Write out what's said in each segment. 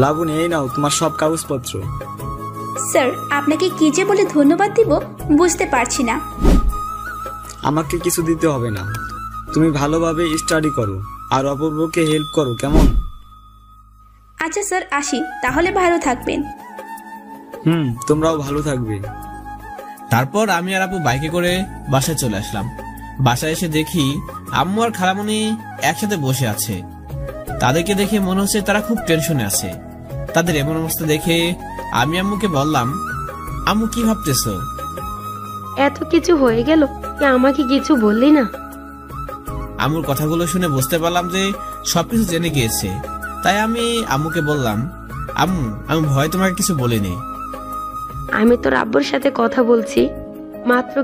লাবণী, এই নাও তোমার সব কাগজপত্র। স্যার, আপনাকে কি যে বলে ধন্যবাদ দিব বুঝতে পারছি না। আমাকে কিছু দিতে হবে না, তুমি ভালোভাবে স্টাডি করো আর অপূর্বকে হেল্প করো, কেমন? আচ্ছা স্যার, আসি তাহলে, ভালো থাকবেন। তোমরাও ভালো থাকবে। তারপর আমি আর আপু বাইকে করে বাসায় চলে আসলাম। বাসায় এসে দেখি আম্মু আর খালামণি একসাথে বসে আছে। তাদেরকে দেখে মনে হচ্ছে তারা খুব টেনশনে আছে। তাদের এমন অবস্থা দেখে আমি আম্মুকে বললাম, আম্মু কি ভাবতেছো? এত কিছু হয়ে গেল, আমাকে কিছু বললি না? আম্মুর কথাগুলো শুনে বুঝতে পারলাম যে সবকিছু জেনে গিয়েছে। তাই আমি আম্মুকে বললাম, আম্মু আমি ভয় তোমাকে কিছু বলিনি। আমি তোর আব্বুর সাথে কথা বলছি মাত্র।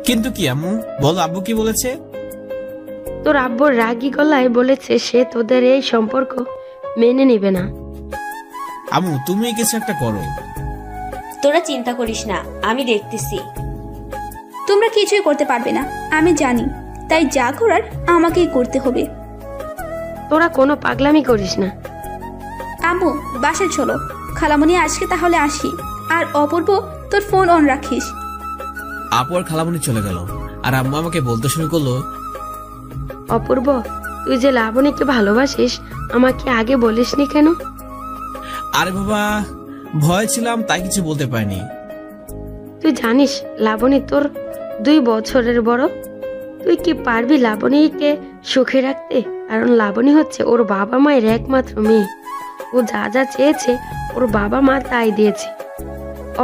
কিন্তু কি আম্মু? বলো, আব্বু কি বলেছে? তোর আব্বুর রাগী গলায় বলেছে সে তোদের এই সম্পর্ক মেনে নিবে না। আম্মু তুমি কিছু একটা করো। তোরা চিন্তা করিস না, আমি দেখতেছি। তোমরা কিছুই করতে পারবে না, আমি জানি। তাই যা করার আমাকেই করতে হবে। তোরা কোনো পাগলামি করিস না। আম্মু, বাসায় চলো। খালামণি আজকে তাহলে আসি। আর অপূর্ব, তোর ফোন অন রাখিস। আপু আর খালামণি চলে গেল, আর আম্মু আমাকে বলতে শুরু করলো, অপূর্ব, তুই যে লাবণীকে ভালোবাসিস আমাকে আগে বলিসনি কেন? আরে বাবা, ভয় ছিলাম তাই কিছু বলতে পারিনি। তুই জানিস লাবণী তোর 2 বছরের বড়। তুই কি পারবি লাবণীকে সুখে রাখতে? কারণ লাবণী হচ্ছে ওর বাবা মায়ের একমাত্র মেয়ে। ও যা যা চেয়েছে ওর বাবা মা তাই দিয়েছে।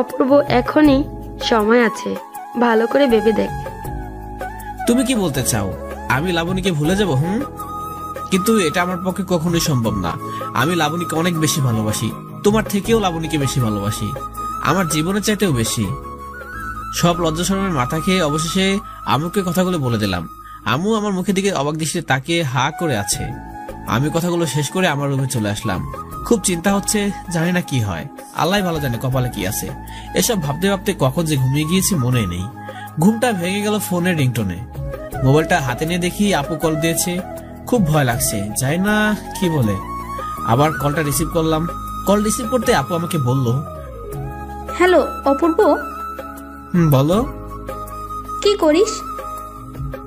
অপূর্ব, এখনই সময় আছে, ভালো করে ভেবে দেখ। তুমি কি বলতে চাও আমি লাবণীকে ভুলে যাব? কিন্তু এটা আমার পক্ষে কখনোই সম্ভব না। আমি লাবণীকে অনেক বেশি ভালোবাসি, তোমার থেকেও লাবণীকে বেশি ভালোবাসি, আমার জীবনের চাইতেও বেশি। সব লজ্জা শরমের মাথা খেয়ে অবশেষে আম্মুকে কথাগুলো বলে দিলাম। আম্মু আমার মুখের দিকে অবাক দৃষ্টিতে তাকিয়ে হা করে আছে। আমি কথাগুলো শেষ করে আমার রুমে চলে আসলাম। খুব চিন্তা হচ্ছে, জানি না কি হয়, আল্লাহ ভালো জানে কপালে কি আছে। এসব ভাবতে ভাবতে কখন যে ঘুমিয়ে গিয়েছি মনে নেই। ঘুমটা ভেঙে গেল ফোনের রিংটোনে। মোবাইলটা হাতে নিয়ে দেখি আপু কল দিয়েছে। খুব ভয় লাগছে, জানি না কি বলে। আবার কলটা রিসিভ করলাম। কল রিসিভ করতে আপু আমাকে বলল, হ্যালো অপূর্ব। বলো। কি করিস?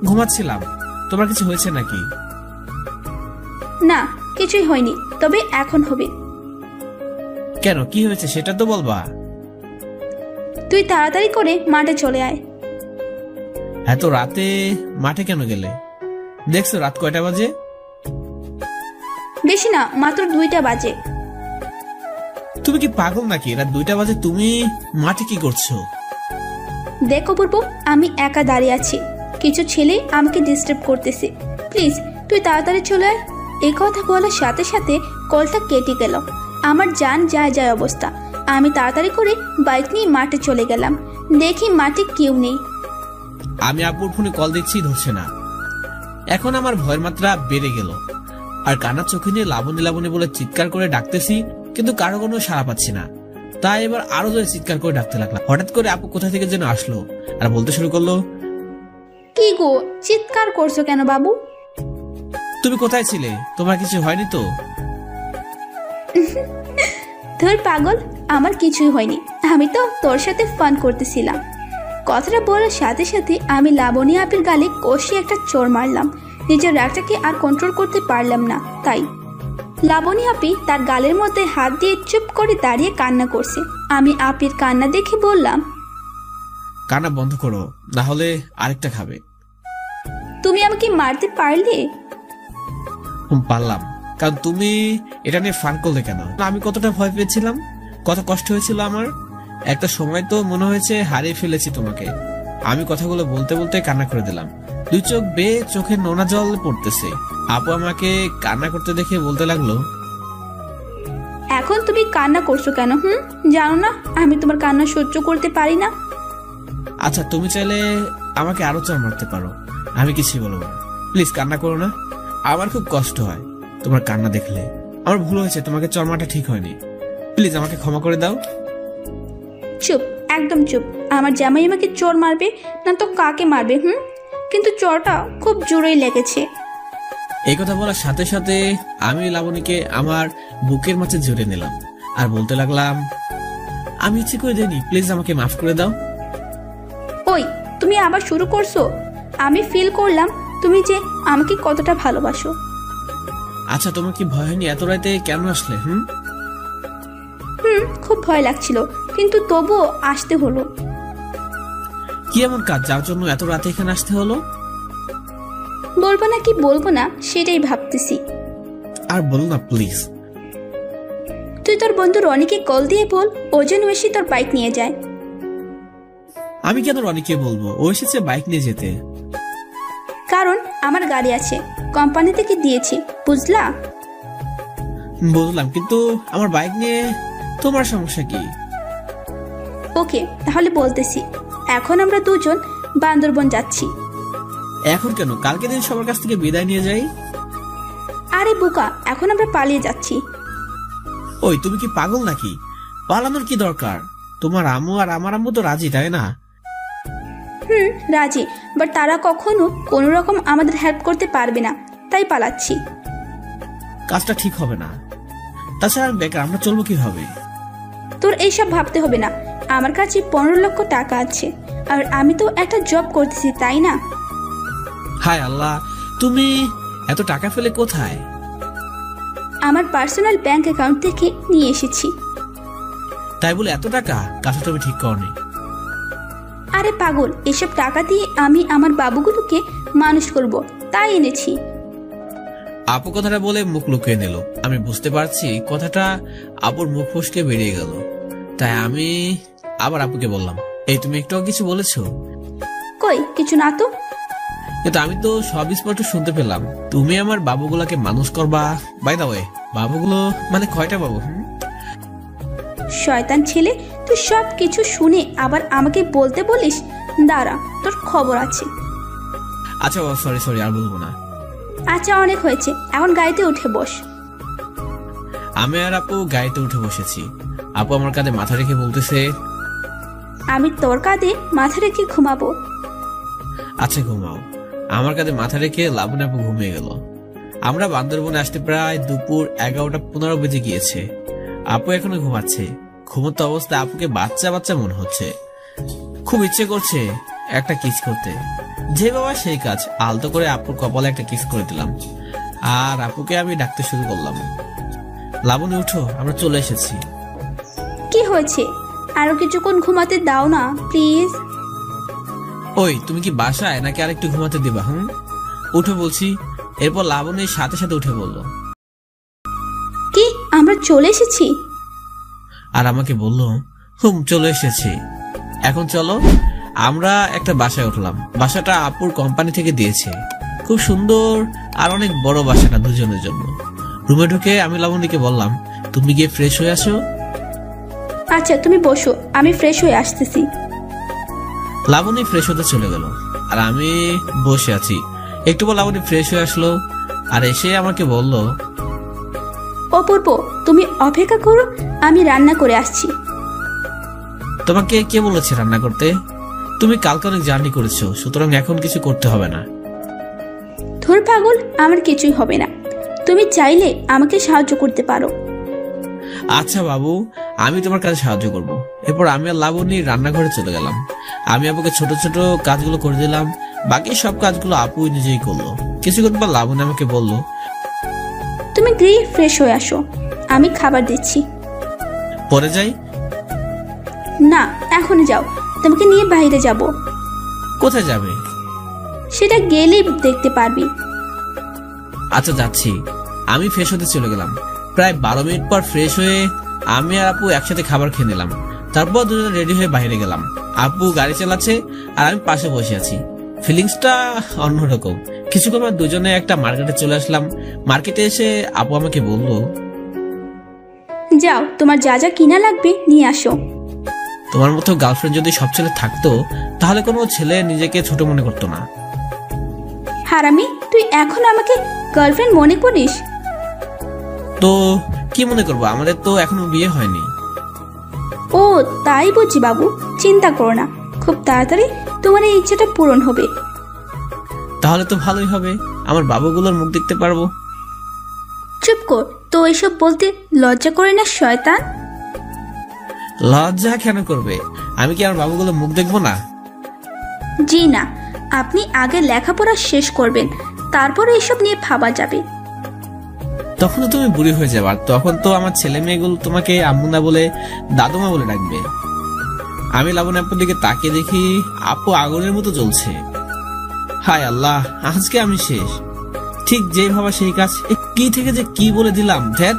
ঘুমাচ্ছিলাম। তোমার কিছু হয়েছে নাকি? না, কিছুই হয়নি, তবে এখন হবে। কেন, কি হয়েছে সেটা তো বলবা। তুই তাড়াতাড়ি করে মাঠে চলে আয়। এত রাতে মাঠে কেন গেলে? দেখছো রাত কয়টা বাজে? বেশি না, মাত্র 2টা বাজে। তুমি কি পাগল নাকি? রাত 2টা বাজে তুমি মাঠে কি করছো? দেখ অপূর্ব, আমি একা দাঁড়িয়ে আছি, কিছু ছেলে আমাকে ডিস্টার্ব করতেছে। প্লিজ তুই তাড়াতাড়ি চলে আয়। এই কথা বলার সাথে সাথে কলটা কেটে গেল। আমার জান যায় যায় অবস্থা। আমি তাড়াতাড়ি করে বাইক নিয়ে মাঠে চলে গেলাম। দেখি মাঠে কেউ নেই। আমি আপুর ফোনে কল দিচ্ছি, ধরছে না। এখন আমার ভয়ের মাত্রা বেড়ে গেল। আর কান্না চোখে নিয়ে লাবণী লাবণী বলে চিৎকার করে ডাকতেছি, কিন্তু কারো কোনো সাড়া পাচ্ছি না। তাই এবার আরো জোরে চিৎকার করে ডাকতে লাগলাম। হঠাৎ করে আপু কোথা থেকে যেন আসলো আর বলতে শুরু করলো, কি গো, চিৎকার করছো কেন বাবু? তুমি কোথায় ছিলে? তোমার কিছু হয়নি তো? ধর পাগল, আমার কিছুই হয়নি। আমি তো তোর সাথে ফান করতেছিলাম। কথাটা বলার সাথে সাথে আমি লাবণী আপির গালে কষিয়ে একটা চড় মারলাম। নিজের রাগটাকে আর কন্ট্রোল করতে পারলাম না। তাই লাবণী আপি তার গালের মধ্যে হাত দিয়ে চুপ করে দাঁড়িয়ে কান্না করছে। আমি আপির কান্না দেখে বললাম, কান্না বন্ধ করো, না হলে আরেকটা খাবে। তুমি আমাকে মারতে পারলে? পারলাম, কারণ তুমি এটা নিয়ে ফান করলে কেন? আমি কতটা ভয় পেয়েছিলাম, কত কষ্ট হয়েছিল আমার। একটা সময় তো মনে হয়েছে হারিয়ে ফেলেছি তোমাকে। আমি কথাগুলো বলতে বলতে কান্না করে দিলাম। 2 চোখ বেয়ে চোখে নোনা জল পড়তেছে। আপু আমাকে কান্না করতে দেখে বলতে লাগলো, এখন তুমি কান্না করছো কেন? জানো না আমি তোমার কান্না সহ্য করতে পারি না। আচ্ছা, তুমি চাইলে আমাকে আরো চড় মারতে পারো, আমি কিছুই বলবো না। প্লিজ কান্না করো না, আমার খুব কষ্ট হয় তোমার কান্না দেখলে। আমার ভুল হয়েছে, তোমাকে চড় মারা ঠিক হয়নি। প্লিজ আমাকে ক্ষমা করে দাও। চুপ, একদম চুপ। আমার জামাই আমাকে চোর মারবে না তো কাকে মারবে? কিন্তু চোরটা খুব জোরেই লেগেছে। এই কথা বলার সাথে সাথে আমি লাবণীকে আমার বুকের মাঝে জড়িয়ে নিলাম আর বলতে লাগলাম, আমি ইচ্ছে করে দেইনি, প্লিজ আমাকে মাফ করে দাও। ওই তুমি আবার শুরু করছো। আমি ফিল করলাম তুমি যে আমাকে কতটা ভালোবাসো। আচ্ছা, তোমার কি ভয় হয়নি? এত রাতে কেন আসলে? খুব ভয় লাগছিল, কিন্তু তবুও আসতে হলো। কি এমন কাজ যার জন্য এত রাতে এখানে আসতে হলো? বলবো না কি বলবো না সেটাই ভাবতেছি। আর বলো না প্লিজ। তুই তোর বন্ধু রনিকে কল দিয়ে বল ও যেন এসে তোর বাইক নিয়ে যায়। আমি কেন রনিকে বলবো? ও এসেছে বাইক নিয়ে যেতে। কারণ আমার গাড়ি আছে, কোম্পানি থেকে দিয়েছি, বুঝলা? বুঝলাম, কিন্তু আমার বাইক নিয়ে তোমার সমস্যা কি? ওকে, তাহলে বলতেছি, এখন আমরা দুজন বান্দরবন যাচ্ছি। এখন কেন? কালকে দিন সবার কাছ থেকে বিদায় নিয়ে যাই। আরে বোকা, এখন আমরা পালিয়ে যাচ্ছি। ওই তুমি কি পাগল নাকি? পালানোর কি দরকার? তোমার আম্মু আর আমার আম্মু তো রাজি, তাই না? রাজি, বাট তারা কখনো কোনো রকম আমাদের হেল্প করতে পারবে না, তাই পালাচ্ছি। কাজটা ঠিক হবে না। তাছাড়া বেকার, আমরা চলবো কিভাবে? তোর এইসব ভাবতে হবে না, আমার কাছে 15 লক্ষ টাকা আছে, আর আমি তো একটা জব করতেছি, তাই না? হায় আল্লাহ, তুমি এত টাকা ফেলে কোথায়? আমার পার্সোনাল ব্যাংক অ্যাকাউন্ট থেকে নিয়ে এসেছি। তাই বলে এত টাকা? কাজটা তুমি ঠিক করনি। আরে পাগল, এসব টাকা দিয়ে আমি আমার বাবুগুলোকে মানুষ করব, তাই এনেছি। আপু কথাটা বলে মুখ লুকিয়ে নিল। আমি বুঝতে পারছি কথাটা আপুর মুখ ফসকে বেরিয়ে গেল। তাই আমি আবার আপুকে বললাম, এই তুমি একটু কিছু বলেছো? কই কিছু না তো। কিন্তু আমি তো সব স্পষ্ট শুনতে পেলাম, তুমি আমার বাবুগুলাকে মানুষ করবা। বাই দা ওয়ে, বাবুগুলো মানে কয়টা বাবু? শয়তান ছেলে, তুই সব কিছু শুনে আবার আমাকে বলতে বলিস? দাঁড়া, তোর খবর আছে। আচ্ছা সরি সরি, আর বলবো না। আচ্ছা অনেক হয়েছে, এখন গাড়িতে উঠে বস। আমি আর আপু গাড়িতে উঠে বসেছি। আপু আমার কাঁধে মাথা রেখে বলতেছে, আমি তোর কাঁধে মাথা রেখে ঘুমাবো। আচ্ছা ঘুমাও। আমার কাঁধে মাথা রেখে লাবণী আপু ঘুমিয়ে গেল। আমরা বান্দরবনে আসতে প্রায় দুপুর 11:15 বেজে গিয়েছে। আপু এখনো ঘুমাচ্ছে। ঘুমন্ত অবস্থায় আপুকে বাচ্চা বাচ্চা মনে হচ্ছে। খুব ইচ্ছে করছে একটা কিস করতে। যে বাবা সেই কাজ, আলতো করে আপুর কপালে একটা কিস করে দিলাম। আর আপুকে আমি ডাকতে শুরু করলাম, লাবণী উঠো, আমরা চলে এসেছি। কি হয়েছে? আরো কিছুক্ষণ ঘুমাতে দাও না প্লিজ। ওই তুমি কি বাসায় নাকি আরেকটু ঘুমাতে দিবা? উঠে বলছি। এরপর লাবণীর সাথে সাথে উঠে বলল, কি আমরা চলে এসেছি? আর আমাকে বলল, চলে এসেছি। এখন চলো। আমরা একটা বাসায় উঠলাম। বাসাটা আপুর কোম্পানি থেকে দিয়েছে। খুব সুন্দর আর অনেক বড় বাসাটা দুজনের জন্য। রুমে ঢুকে আমি লাবণীকে বললাম, তুমি গিয়ে ফ্রেশ হয়ে আসো। আচ্ছা তুমি বসো, আমি ফ্রেশ হয়ে আসতেছি। লাবণী ফ্রেশ হতে চলে গেল আর আমি বসে আছি। একটু পর লাবণী ফ্রেশ হয়ে আসলো আর এসে আমাকে বলল, অপূর্ব তুমি অপেক্ষা করো, আমি রান্না করে আসছি। তোমাকে কে বলেছে রান্না করতে? তুমি কালকে অনেক জার্নি করেছো, সুতরাং এখন কিছু করতে হবে না। ধুর পাগল, আমার কিছুই হবে না। তুমি চাইলে আমাকে সাহায্য করতে পারো। আচ্ছা বাবু, আমি তোমার কাছে সাহায্য করব। এরপর আমি আর লাবণী রান্নাঘরে চলে গেলাম। আমি আপুকে ছোট ছোট কাজগুলো করে দিলাম। বাকি সব কাজগুলো আপু নিজেই করলো। কিছুক্ষণ পর লাবণী আমাকে বলল, তুমি গিয়ে ফ্রেশ হয়ে আসো, আমি খাবার দিচ্ছি। পরে যাই? না এখন যাও, তোমাকে নিয়ে বাইরে যাব। কোথায় যাবে? সেটা গেলেই দেখতে পারবি। আচ্ছা যাচ্ছি। আমি ফ্রেশ হতে চলে গেলাম। প্রায় 12 মিনিট পর ফ্রেশ হয়ে আমি আর আপু একসাথে খাবার খেয়ে নিলাম। তারপর দুজনে রেডি হয়ে বাইরে গেলাম। আপু গাড়ি চালাচ্ছে আর আমি পাশে বসে আছি। ফিলিংসটা অন্যরকম। কিছুক্ষণ পর দুজনে একটা মার্কেটে চলে আসলাম। মার্কেটে এসে আপু আমাকে বলল, যাও, তোমার যা যা কিনা লাগবে নিয়ে আসো। তোমার মতো গার্লফ্রেন্ড যদি সব ছেলে থাকতো তাহলে কোনো ছেলে নিজেকে ছোট মনে করতো না। হারামি, তুই এখন আমাকে গার্লফ্রেন্ড মনে করিস? তো কি মনে করবো, আমাদের তো এখনো বিয়ে হয়নি। ও তাই বুঝি বাবু, চিন্তা করো না, খুব তাড়াতাড়ি তোমার এই ইচ্ছেটা পূরণ হবে। তাহলে তো ভালোই হবে। আমার বাবুগুলোর মুখ দেখতে পারবো। চুপ কর, তো এসব বলতে লজ্জা করে না শয়তান? লজ্জা কেন করবে? আমি কি আমার বাবুগুলোর মুখ দেখবো না? জি না, আপনি আগে লেখাপড়া শেষ করবেন, তারপরে এসব নিয়ে ভাবা যাবে। তখন তো তুমি বুড়ি হয়ে যাবে, আর তখন তো আমার ছেলে মেয়েগুলো তোমাকে আম্মু না বলে দাদুমা বলে ডাকবে। আমি লাবণী আপুর দিকে তাকিয়ে দেখি আপু আগুনের মতো জ্বলছে। হায় আল্লাহ, আজকে আমি শেষ। ঠিক যেই ভাবা সেই কাজ। কি থেকে যে কি বলে দিলাম ধ্যাত।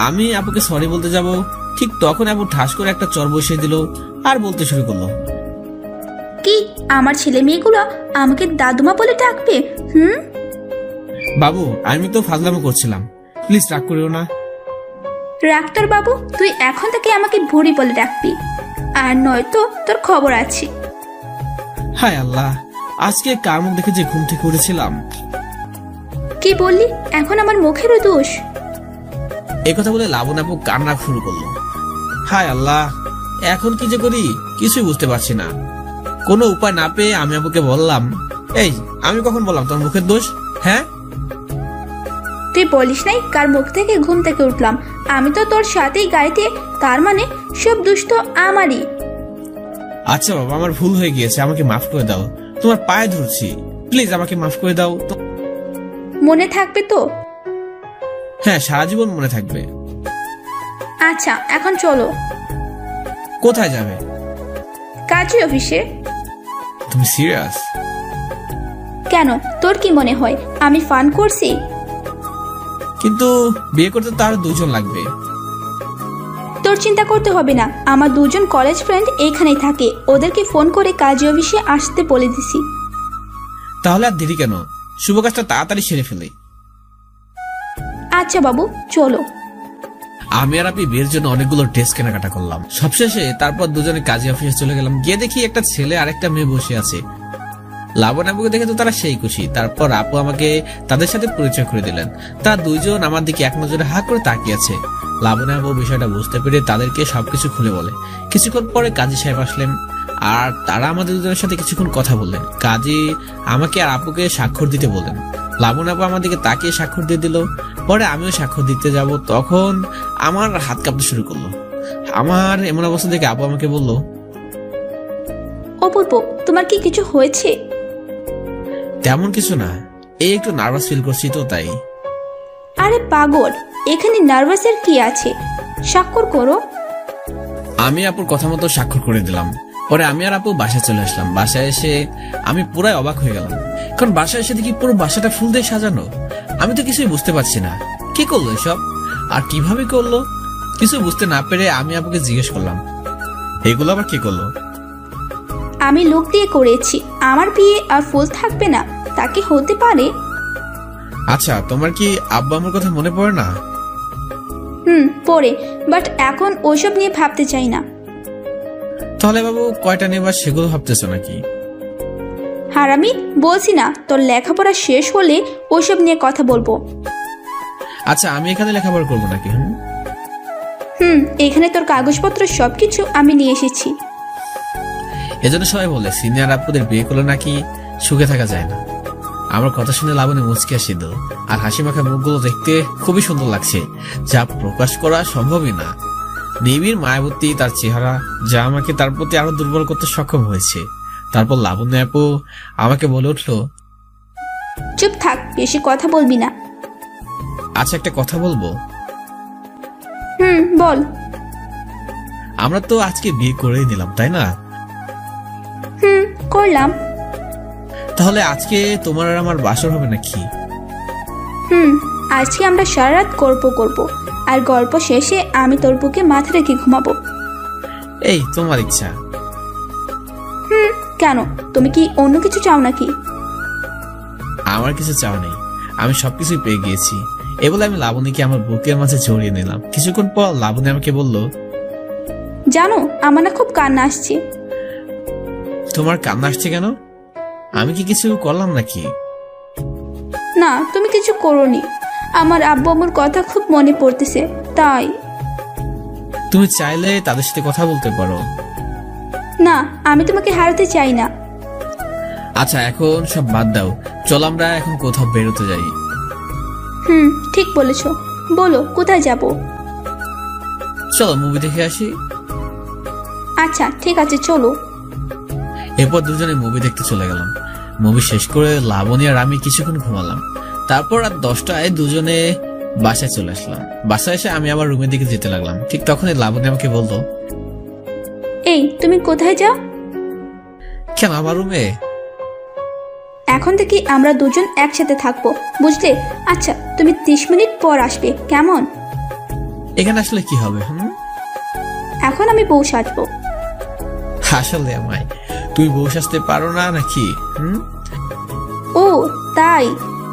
আমি আপুকে সরি বলতে যাব, ঠিক তখন আপু ঠাস করে একটা চর বসিয়ে দিল আর বলতে শুরু করলো, কি আমার ছেলে মেয়েগুলো আমাকে দাদুমা বলে ডাকবে? বাবু আমি তো ফাজলামো করছিলাম, প্লিজ রাগ করিও না। ডাক্তার বাবু, তুই এখন থেকে আমাকে বুড়ি বলে ডাকবি, আর নয়তো তোর খবর আছে। হায় আল্লাহ, আজকে কার মুখ দেখে যে ঘুম থেকে উঠেছিলাম। কি বললি? এখন আমার মুখেরও দোষ? একথা বলে লাবণ আপু কান্না শুরু করলো। হায় আল্লাহ, এখন কি যে করি কিছুই বুঝতে পারছি না। কোনো উপায় না পেয়ে আমি আপুকে বললাম, এই আমি কখন বললাম তোর মুখের দোষ? হ্যাঁ, তুই বলিস নাই কার মুখ থেকে ঘুম থেকে উঠলাম? আমি তো তোর সাথেই গাড়িতে, তার মানে সব দোষ তো আমারই। আচ্ছা বাবা, আমার ভুল হয়ে গিয়েছে, আমাকে মাফ করে দাও, তোমার পায়ে ধরছি, প্লিজ আমাকে মাফ করে দাও। মনে থাকবে তো? হ্যাঁ, সারা জীবন মনে থাকবে। আচ্ছা এখন চলো। কোথায় যাবে? কাজী অফিসে। তুমি সিরিয়াস? কেন, তোর কি মনে হয় আমি ফান করছি? কিন্তু বিয়ে করতে তো আরো 2 জন লাগবে। তোর চিন্তা করতে হবে না, আমার 2 জন কলেজ ফ্রেন্ড এইখানেই থাকে, ওদেরকে ফোন করে কাজী অফিসে আসতে বলে দিছি। তাহলে আর দেরি কেন, শুভ কাজটা তাড়াতাড়ি সেরে ফেলি। আচ্ছা বাবু চলো। আমি আর আপনি বিয়ের জন্য অনেকগুলো ড্রেস কেনাকাটা করলাম। সবশেষে তারপর দুজনে কাজী অফিসে চলে গেলাম। গিয়ে দেখি একটা ছেলে আর একটা মেয়ে বসে আছে। লাবণ আপুকে দেখে তো তারা সেই খুশি। তারপর আপু আমাকে তাদের সাথে পরিচয় করে দিলেন। তারা 2 জন আমার দিকে এক নজরে হা করে তাকিয়ে আছে। লাবণ আপু বিষয়টা বুঝতে পেরে তাদেরকে সবকিছু খুলে বলে। কিছুক্ষণ পরে কাজী সাহেব আসলেন আর তারা আমাদের দুজনের সাথে কিছুক্ষণ কথা বললেন। কাজী আমাকে আর আপুকে স্বাক্ষর দিতে বললেন। লাবণ আপু আমার দিকে তাকিয়ে স্বাক্ষর দিয়ে দিল। পরে আমিও স্বাক্ষর দিতে যাব, তখন আমার হাত কাঁপতে শুরু করলো। আমার এমন অবস্থা দেখে আপু আমাকে বলল, অপূর্ব, তোমার কি কিছু হয়েছে? তেমন কিছু না, এই একটু নার্ভাস ফিল করছি তো তাই। আরে পাগল, এখানে নার্ভাসের কি আছে? স্বাক্ষর করো। আমি আপুর কথা মতো স্বাক্ষর করে দিলাম। পরে আমি আর আপু বাসায় চলে আসলাম। বাসায় এসে আমি পুরাই অবাক হয়ে গেলাম, কারণ বাসায় এসে দেখি পুরো বাসাটা ফুল দিয়ে সাজানো। আমি তো কিছুই বুঝতে পারছি না কি করলো এসব আর কিভাবে করলো। কিছু বুঝতে না পেরে আমি আপুকে জিজ্ঞেস করলাম, এগুলো আবার কি করলো? আমি লোক দিয়ে করেছি, আমার বিয়ে আর ফুল থাকবে না, তা কি হতে পারে? আচ্ছা, তোমার কি আব্বা আমার কথা মনে পড়ে না? পরে, বাট এখন ওইসব নিয়ে ভাবতে চাই না। তাহলে বাবু কয়টা নেবা সেগুলো ভাবতেছো নাকি? হারামি, বলছি না তোর লেখাপড়া শেষ হলে ওইসব নিয়ে কথা বলবো। আচ্ছা, আমি এখানে লেখাপড়া করবো নাকি? এখানে তোর কাগজপত্র সবকিছু আমি নিয়ে এসেছি। এজন্য সবাই বলে সিনিয়র আপুদের বিয়ে করলে নাকি সুখে থাকা যায় না। আমার কথা শুনে লাবণী মুচকি হাসি দিল, আর হাসি মাখা মুখগুলো দেখতে খুবই সুন্দর লাগছে, যা প্রকাশ করা সম্ভবই না। নিবিড় মায়াবতী তার চেহারা, যা আমাকে তার প্রতি আরো দুর্বল করতে সক্ষম হয়েছে। তারপর লাবণ্য আপু আমাকে বলে উঠলো, চুপ থাক, বেশি কথা বলবি না। আচ্ছা, একটা কথা বলবো? বল। আমরা তো আজকে বিয়ে করেই নিলাম, তাই না? করলাম। তাহলে আজকে তোমার আর আমার বাসর হবে নাকি? আজকে আমরা সারা রাত গল্প করব, আর গল্প শেষে আমি তোর বুকে মাথা রেখে ঘুমাবো। এই তোমার ইচ্ছা। কেন, তুমি কি অন্য কিছু চাও নাকি? আমার কিছু চাও নেই, আমি সবকিছুই পেয়ে গিয়েছি। এ বলে আমি লাবণীকে আমার বুকের মাঝে জড়িয়ে নিলাম। কিছুক্ষণ পর লাবণী আমাকে বলল, জানো আমার না খুব কান্না আসছে। তোমার কান্না আসছে কেন? আমি কি কিছু করলাম নাকি? না, তুমি কিছু করোনি, আমার আব্বু আম্মুর কথা খুব মনে পড়তেছে তাই। তুমি চাইলে তাদের সাথে কথা বলতে পারো। না, আমি তোমাকে হারাতে চাই না। আচ্ছা এখন সব বাদ দাও, চলো আমরা এখন কোথাও বেরোতে যাই। ঠিক বলেছো, বলো কোথায় যাব? চলো মুভি দেখে আসি। আচ্ছা ঠিক আছে, চলো। এরপর দুজনে মুভি দেখতে চলে গেলাম। মুভি শেষ করে লাবণী আর আমি কিছুক্ষণ ঘুমালাম। তারপর রাত 10টায় দুজনে বাসায় চলে আসলাম। বাসায় এসে আমি আমার রুমের দিকে যেতে লাগলাম। ঠিক তখনই লাবণী আমাকে বললো, এই তুমি কোথায় যাও? কেন আমার রুমে? এখন থেকে আমরা দুজন একসাথে থাকবো, বুঝলে? আচ্ছা তুমি 30 মিনিট পর আসবে, কেমন? এখানে আসলে কি হবে? এখন আমি বউ সাজবো। আসলে আমায় তুমি বউ সাজতে পারো না নাকি? ও তাই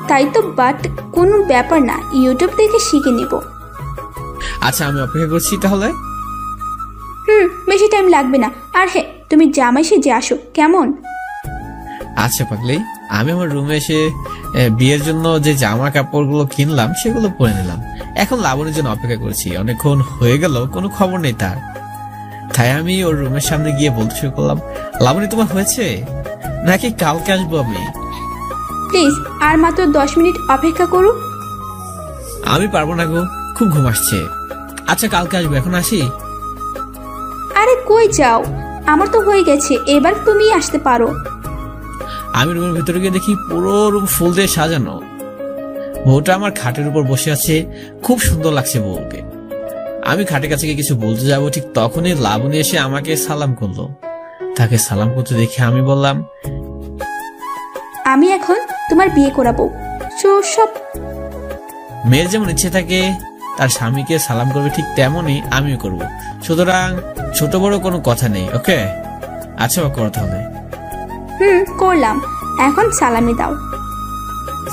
তাই তো, বাট কোনো ব্যাপার না, ইউটিউব থেকে শিখে নিব। আচ্ছা আমি অপেক্ষা করছি তাহলে। বেশি টাইম লাগবে না। আর হ্যাঁ, তুমি জামাই সেজে আসো, কেমন? আচ্ছা পাগলি, আমি আমার রুমে এসে বিয়ের জন্য যে জামা কাপড়গুলো কিনলাম সেগুলো পরে নিলাম। এখন লাবণীর জন্য অপেক্ষা করছি। অনেকক্ষণ হয়ে গেল, কোনো খবর নেই তার। তাই আমি ওর রুমের সামনে গিয়ে বলতে শুরু করলাম, লাবণী তোমার হয়েছে নাকি কালকে আসবো আমি? প্লিজ আর মাত্র 10 মিনিট অপেক্ষা করো। আমি পারবো না গো, খুব ঘুম আসছে। আচ্ছা কালকে আসবো, এখন আসি। আরে কই যাও, আমার তো হয়ে গেছে, এবার তুমি আসতে পারো। আমি রুমের ভিতরে গিয়ে দেখি পুরো রুম ফুল দিয়ে সাজানো। বউটা আমার খাটের উপর বসে আছে, খুব সুন্দর লাগছে বউকে। আমি খাটের কাছে গিয়ে কিছু বলতে যাবো, ঠিক তখনই লাবণী এসে আমাকে সালাম করলো। তাকে সালাম করতে দেখে আমি বললাম, আমি এখন তোমার বিয়ে করাবো। সব মেয়ের যেমন ইচ্ছে থাকে তার স্বামীকে সালাম করবে, ঠিক তেমনই আমিও করব। সুতরাং ছোট বড় কোনো কথা নেই, ওকে? আচ্ছা করো তাহলে। করলাম, এখন সালামি দাও।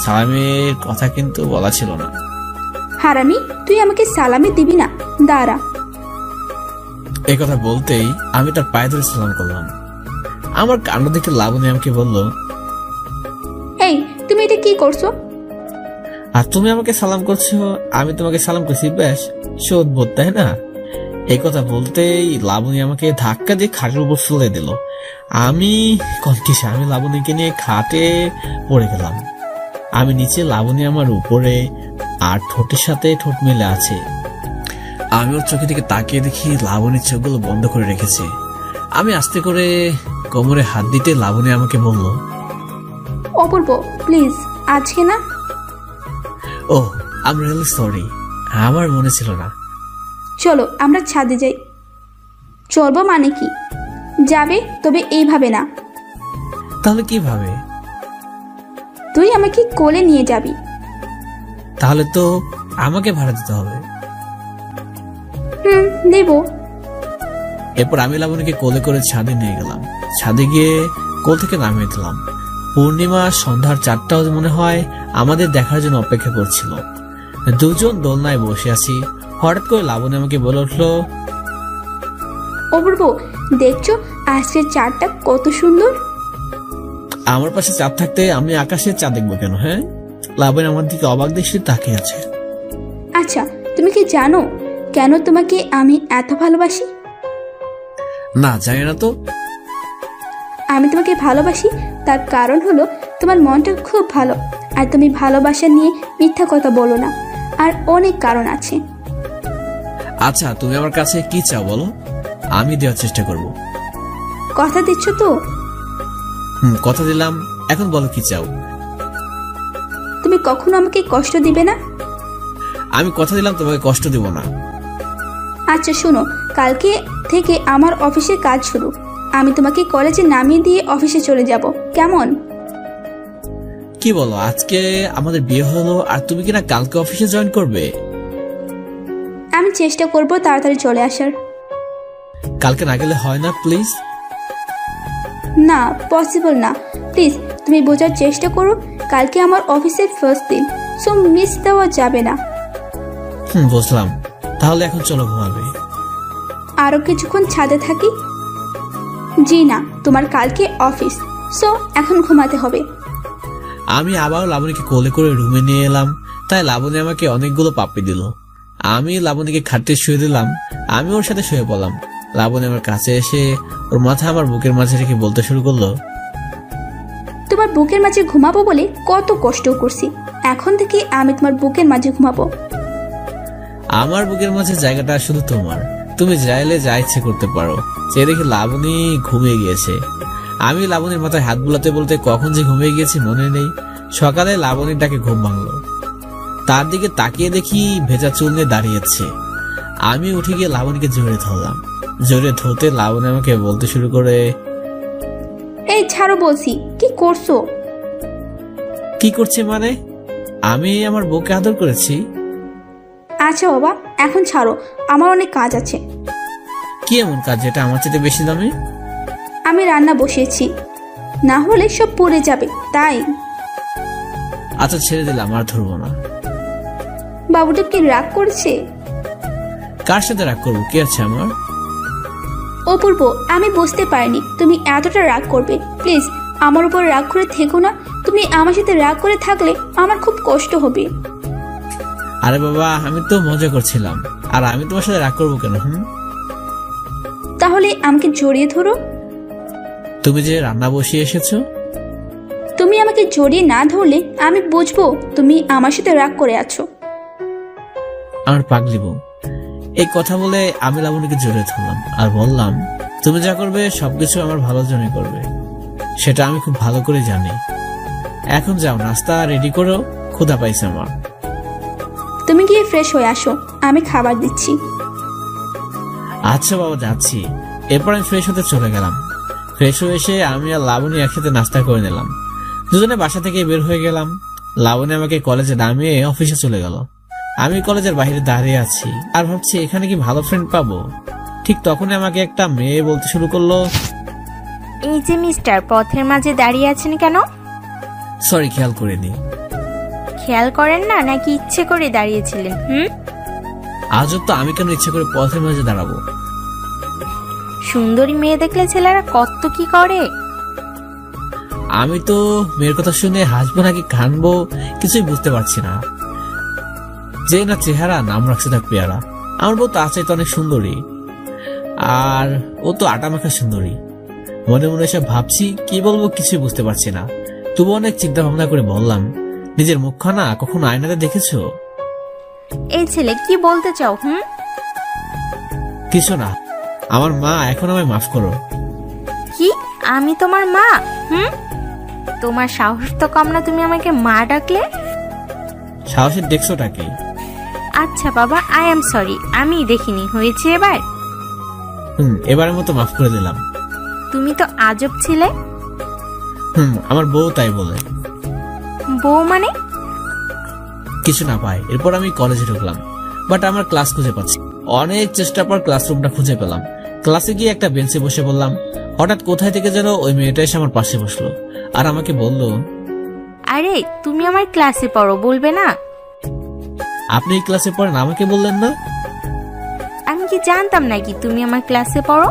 সালামের কথা কিন্তু বলা ছিল না। হারামি, তুই আমাকে সালামি দিবি না? দাঁড়া। এই কথা বলতেই আমি তার পায়ে ধরে সালাম করলাম। আমার কাণ্ড দেখে লাবণী আমাকে বলল, এই তুমি এটা কি করছো? আর তুমি আমাকে সালাম করছো, আমি তোমাকে সালাম করছি, বেশ সদ্বোধ তাই না? এই কথা বলতেই লাবণী আমাকে ধাক্কা দিয়ে খাটের উপর ফেলে দিল। আমি কনফিউজ, আমি লাবণীকে নিয়ে খাটে পড়ে গেলাম। আমি নিচে, লাবণী আমার উপরে, আর ঠোঁটের সাথে ঠোঁট মেলে আছে। আমি ওর চোখের দিকে তাকিয়ে দেখি লাবণীর চোখগুলো বন্ধ করে রেখেছে। আমি আস্তে করে কোমরে হাত দিতে লাবণী আমাকে বলল, অপূর্ব প্লিজ, আজকে না। ও আই এম রিয়েলি সরি, আমার মনে ছিল না। চলো আমরা ছাদে যাই। চলবো মানে কি? যাবে, তবে এইভাবে না। তাহলে কিভাবে? তুই আমাকে কোলে নিয়ে যাবি। তাহলে তো আমাকে ভাড়া দিতে হবে। দেব। এরপর আমি লাবণীকে কোলে করে ছাদে নিয়ে গেলাম। ছাদে গিয়ে কোল থেকে নামিয়ে দিলাম। পূর্ণিমা সন্ধ্যার 4টাও মনে হয় আমাদের দেখার জন্য অপেক্ষা করছিল। দুজন দোলনায় বসে আছি। হঠাৎ করে লাবণী আমাকে বলে উঠলো, অপূর্ব দেখছো আজকের চাঁদটা কত সুন্দর। আমার পাশে চাঁদ থাকতে আমি আকাশের চাঁদ দেখবো কেন? হ্যাঁ, লাবণী আমার দিকে অবাক দৃষ্টিতে তাকিয়ে আছে। আচ্ছা তুমি কি জানো কেন তোমাকে আমি এত ভালোবাসি? না জানি না তো। আমি তোমাকে ভালোবাসি তার কারণ হলো তোমার মনটা খুব ভালো, আর তুমি ভালোবাসা নিয়ে মিথ্যা কথা বলো না, আর অনেক কারণ আছে। আচ্ছা তুমি আমার কাছে কি চাও বলো, আমি দেওয়ার চেষ্টা করব। কথা দিচ্ছ তো? কথা দিলাম, এখন বলো কি চাও। তুমি কখনো আমাকে কষ্ট দিবে না? আমি কথা দিলাম তোমাকে কষ্ট দেব না। আচ্ছা শোনো, কালকে থেকে আমার অফিসের কাজ শুরু। আমি তোমাকে কলেজে নামিয়ে দিয়ে অফিসে চলে যাব, কেমন? কি বলো, আজকে আমাদের বিয়ে হলো আর তুমি কিনা কালকে অফিসে জয়েন করবে? আমি চেষ্টা করব তাড়াতাড়ি চলে আসার। কালকে না গেলে হয় না প্লিজ? না, পসিবল না, প্লিজ তুমি বোঝার চেষ্টা করো। কালকে আমার অফিসের ফার্স্ট দিন, সো মিস দেওয়া যাবে না। বুঝলাম, তাহলে এখন চলো ঘুমাবে। আরো কিছুক্ষণ ছাদে থাকি। জি না, তোমার কালকে অফিস, সো এখন ঘুমাতে হবে। আমি আবার লাবণীকে কোলে করে রুমে নিয়ে এলাম। তাই লাবণী আমাকে অনেকগুলো পাপ্পি দিল। আমি লাবণীকে খাটে শুয়ে দিলাম। আমি ওর সাথে শুয়ে পড়লাম। লাবণী আমার কাছে এসে ওর মাথা আমার বুকের মাঝে রেখে বলতে শুরু করলো, তোমার বুকের মাঝে ঘুমাবো বলে কত কষ্ট করছি, এখন থেকে আমি তোমার বুকের মাঝে ঘুমাবো। আমার বুকের মাঝে জায়গাটা শুধু তোমার, তুমি চাইলে যা ইচ্ছে করতে পারো। সে দেখি লাবণী ঘুমিয়ে গিয়েছে। আমি লাবণীর মাথায় হাত বুলাতে বলতে কখন যে ঘুমিয়ে গিয়েছি মনে নেই। সকালে লাবণীর ডাকে ঘুম ভাঙলো। তার দিকে তাকিয়ে দেখি ভেজা চুল নিয়ে দাঁড়িয়েছে। আমি উঠে গিয়ে লাবণীকে জড়িয়ে ধরলাম। জড়িয়ে ধরতে লাবণী আমাকে বলতে শুরু করে, এই ছাড়ো বলছি, কি করছো? কি করছে মানে? আমি আমার বউকে আদর করেছি। আচ্ছা বাবা, এখন ছাড়ো, আমার অনেক কাজ আছে। কি এমন কাজ যেটা আমার চেয়ে বেশি দামি? আমি রান্না বসিয়েছি, না হলে সব পড়ে যাবে তাই। আচ্ছা ছেড়ে দিলাম, আর ধরবো না। বাবুটা কি রাগ করছে? কার সাথে রাগ করবো? কি আছে আমার? অপূর্ব, আমি বুঝতে পারিনি তুমি এতটা রাগ করবে। প্লিজ আমার উপর রাগ করে থেকো না। তুমি আমার সাথে রাগ করে থাকলে আমার খুব কষ্ট হবে। আরে বাবা, আমি তো মজা করছিলাম। আর আমি তোমার সাথে রাগ করবো কেন? তাহলে আমাকে জড়িয়ে ধরো। তুমি যে রান্না বসিয়ে এসেছো। তুমি আমাকে জড়িয়ে না ধরলে আমি বুঝবো তুমি আমার সাথে রাগ করে আছো। আমার পাগলি বউ। এই কথা বলে আমি লাবণীকে জড়িয়ে ধরলাম আর বললাম, তুমি যা করবে সবকিছু আমার ভালোর জন্য করবে, সেটা আমি খুব ভালো করে জানি। এখন যাও, নাস্তা রেডি করো, ক্ষুধা পাইছে আমার। তুমি গিয়ে ফ্রেশ হয়ে আসো, আমি খাবার দিচ্ছি। আচ্ছা বাবা, যাচ্ছি। এরপর আমি ফ্রেশ হতে চলে গেলাম। ফ্রেশ হয়ে এসে আমি আর লাবণী একসাথে নাস্তা করে নিলাম। দুজনে বাসা থেকে বের হয়ে গেলাম। লাবণী আমাকে কলেজে নামিয়ে অফিসে চলে গেল। আমি কলেজের বাইরে দাঁড়িয়ে আছি আর ভাবছি এখানে কি ভালো ফ্রেন্ড পাবো। ঠিক তখনই আমাকে একটা মেয়ে বলতে শুরু করলো, এই যে মিস্টার, পথের মাঝে দাঁড়িয়ে আছেন কেন? সরি, খেয়াল করিনি। খেয়াল করেন না নাকি ইচ্ছে করে দাঁড়িয়েছিলেন? আজব তো, আমি কেন ইচ্ছে করে পথের মাঝে দাঁড়াবো? সুন্দরী মেয়ে দেখলে ছেলেরা কত কি করে। আমি তো মেয়ের কথা শুনে হাসবো নাকি কানবো কিছুই বুঝতে পারছি না। যে না চেহারা, নাম রাখছে তার পেয়ারা। আমার বউ তো আছে তো অনেক সুন্দরী, আর ও তো আটা মাখা সুন্দরী। মনে মনে এসব ভাবছি, কি বলবো কিছুই বুঝতে পারছি না। তবু অনেক চিন্তা ভাবনা করে বললাম, নিজের মুখখানা কখনো আয়নাতে দেখেছো? এই ছেলে কি বলতে চাও? কিছু না, আমার মা, এখন আমায় মাফ করো। কি? আমি তোমার মা? তোমার সাহস তো কম না, তুমি আমাকে মা ডাকলে? সাহসের দেখছোটা কি? আচ্ছা বাবা, আই এম সরি, আমি দেখিনি। হয়েছে এবার? এবারের মতো মাফ করে দিলাম। তুমি তো আজব ছিলে। আমার বউ তাই বলে। বউ মানে? কিছু না পাই। এরপর আমি কলেজে ঢুকলাম, বাট আমার ক্লাস খুঁজে পাচ্ছি। অনেক চেষ্টার পর ক্লাসরুমটা খুঁজে পেলাম। ক্লাসে গিয়ে একটা বেঞ্চে বসে বললাম। হঠাৎ কোথায় থেকে যেন ওই মেয়েটা এসে আমার পাশে বসলো আর আমাকে বলল, আরে তুমি আমার ক্লাসে পড়ো, বলবে না? আপনি এই ক্লাসে পড়েন, আমাকে বললেন না? আমি কি জানতাম নাকি তুমি আমার ক্লাসে পড়ো?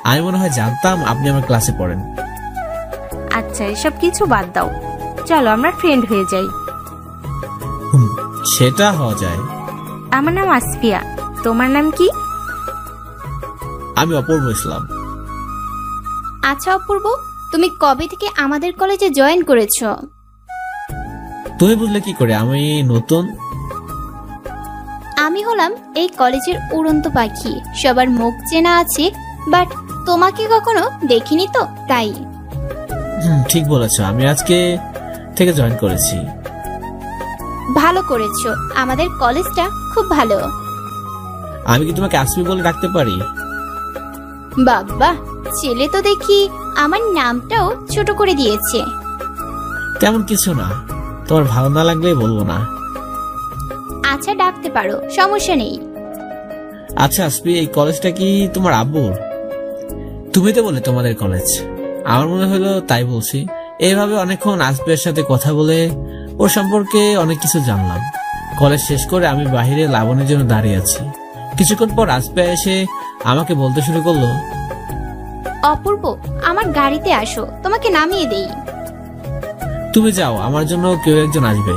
আমি মনে হয় জানতাম আপনি আমার ক্লাসে পড়েন। আচ্ছা, এসব কিছু বাদ দাও, চলো আমরা ফ্রেন্ড হয়ে যাই। সেটা হওয়া যায়। আমার নাম আসফিয়া, তোমার নাম কি? আমি অপূর্ব ইসলাম। আচ্ছা অপূর্ব, তুমি কবে থেকে আমাদের কলেজে জয়েন করেছো? তুমি বুঝলে কি করে আমি নতুন? আমি হলাম এই কলেজের উড়ন্ত পাখি, সবার মুখ চেনা আছে, বাট তোমাকে কখনো দেখিনি তো তাই। ঠিক বলেছো, আমি আজকে থেকে জয়েন করেছি। ভালো করেছো, আমাদের কলেজটা খুব ভালো। আমি কি তোমাকে আসবি বলে ডাকতে পারি? বাবা, ছেলে তো দেখি আমার নামটাও ছোট করে দিয়েছে। তেমন কিছু না, তোমার ভালো না লাগলেই বলবো না। আচ্ছা, ডাকতে পারো, সমস্যা নেই। আচ্ছা আসবি, এই কলেজটা কি তোমার আব্বুর? তুমি তো বলে তোমাদের কলেজ, আমার মনে হলো তাই বলছি। এইভাবে অনেকক্ষণ আসবির সাথে কথা বলে ওর সম্পর্কে অনেক কিছু জানলাম। কলেজ শেষ করে আমি বাহিরে লাবণীর জন্য দাঁড়িয়ে আছি। কিছুক্ষণ পর আসবে এসে আমাকে বলতে শুরু করলো, অপূর্ব, আমার গাড়িতে আসো, তোমাকে নামিয়ে দেই। তুমি যাও, আমার জন্য কেউ একজন আসবে।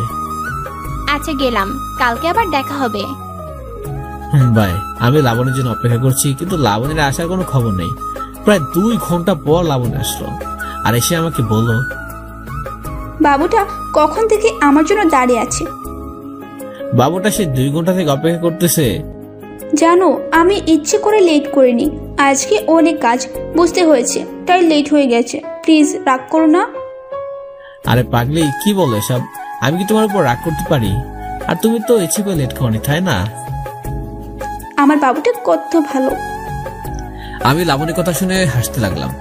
আচ্ছা গেলাম, কালকে আবার দেখা হবে। বাই। আমি লাবণীর জন্য অপেক্ষা করছি, কিন্তু লাবণীর আসার কোনো খবর নেই। প্রায় 2 ঘন্টা পর লাবণী আসলো আর এসে আমাকে বলল, বাবুটা কখন থেকে আমার জন্য দাঁড়িয়ে আছে। বাবুটা সে 2 ঘন্টা থেকে অপেক্ষা করতেছে। জানো, আমি ইচ্ছে করে লেট করিনি, আজকে অনেক কাজ বুঝতে হয়েছে, তাই লেট হয়ে গেছে। প্লিজ রাগ করো না। আরে পাগলি, কি বলো এসব? আমি কি তোমার উপর রাগ করতে পারি? আর তুমি তো ইচ্ছে করে লেট করনি, তাই না? আমার বাবুটা কত ভালো। আমি লাবণীর কথা শুনে হাসতে লাগলাম।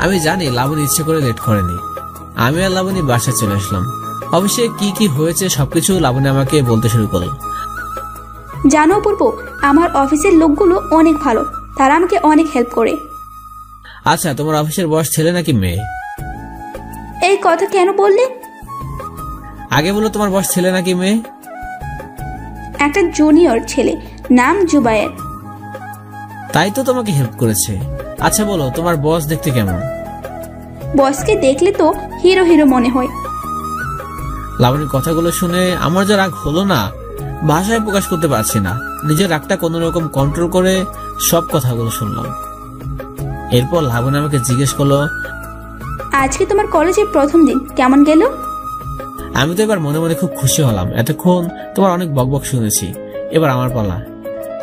আমি জানি লাবণী ইচ্ছে করে লেট করেনি। আমি আর লাবণী বাসায় চলে আসলাম। অবশ্যই কি কি হয়েছে সবকিছু লাবণী আমাকে বলতে শুরু করলো। জানো অপূর্ব, আমার অফিসের লোকগুলো অনেক ভালো, তারা আমাকে অনেক হেল্প করে। আচ্ছা, তোমার অফিসের বস ছেলে নাকি মেয়ে? এই কথা কেন বললে? আগে বলো, তোমার বস ছেলে নাকি মেয়ে? একটা জুনিয়র ছেলে, নাম জুবায়ের। তাই তো তোমাকে হেল্প করেছে। আচ্ছা বলো, তোমার বস দেখতে কেমন? বসকে দেখলে তো হিরো হিরো মনে হয়। লাবণীর কথাগুলো শুনে আমার যা রাগ হলো না, ভাষায় প্রকাশ করতে পারছি না। নিজের রাগটা কোনো রকম কন্ট্রোল করে সব কথাগুলো শুনলাম। এরপর লাবণী আমাকে জিজ্ঞেস করলো, আজকে তোমার কলেজের প্রথম দিন কেমন গেল? আমি তো এবার মনে মনে খুব খুশি হলাম। এতক্ষণ তোমার অনেক বকবক শুনেছি, এবার আমার পালা।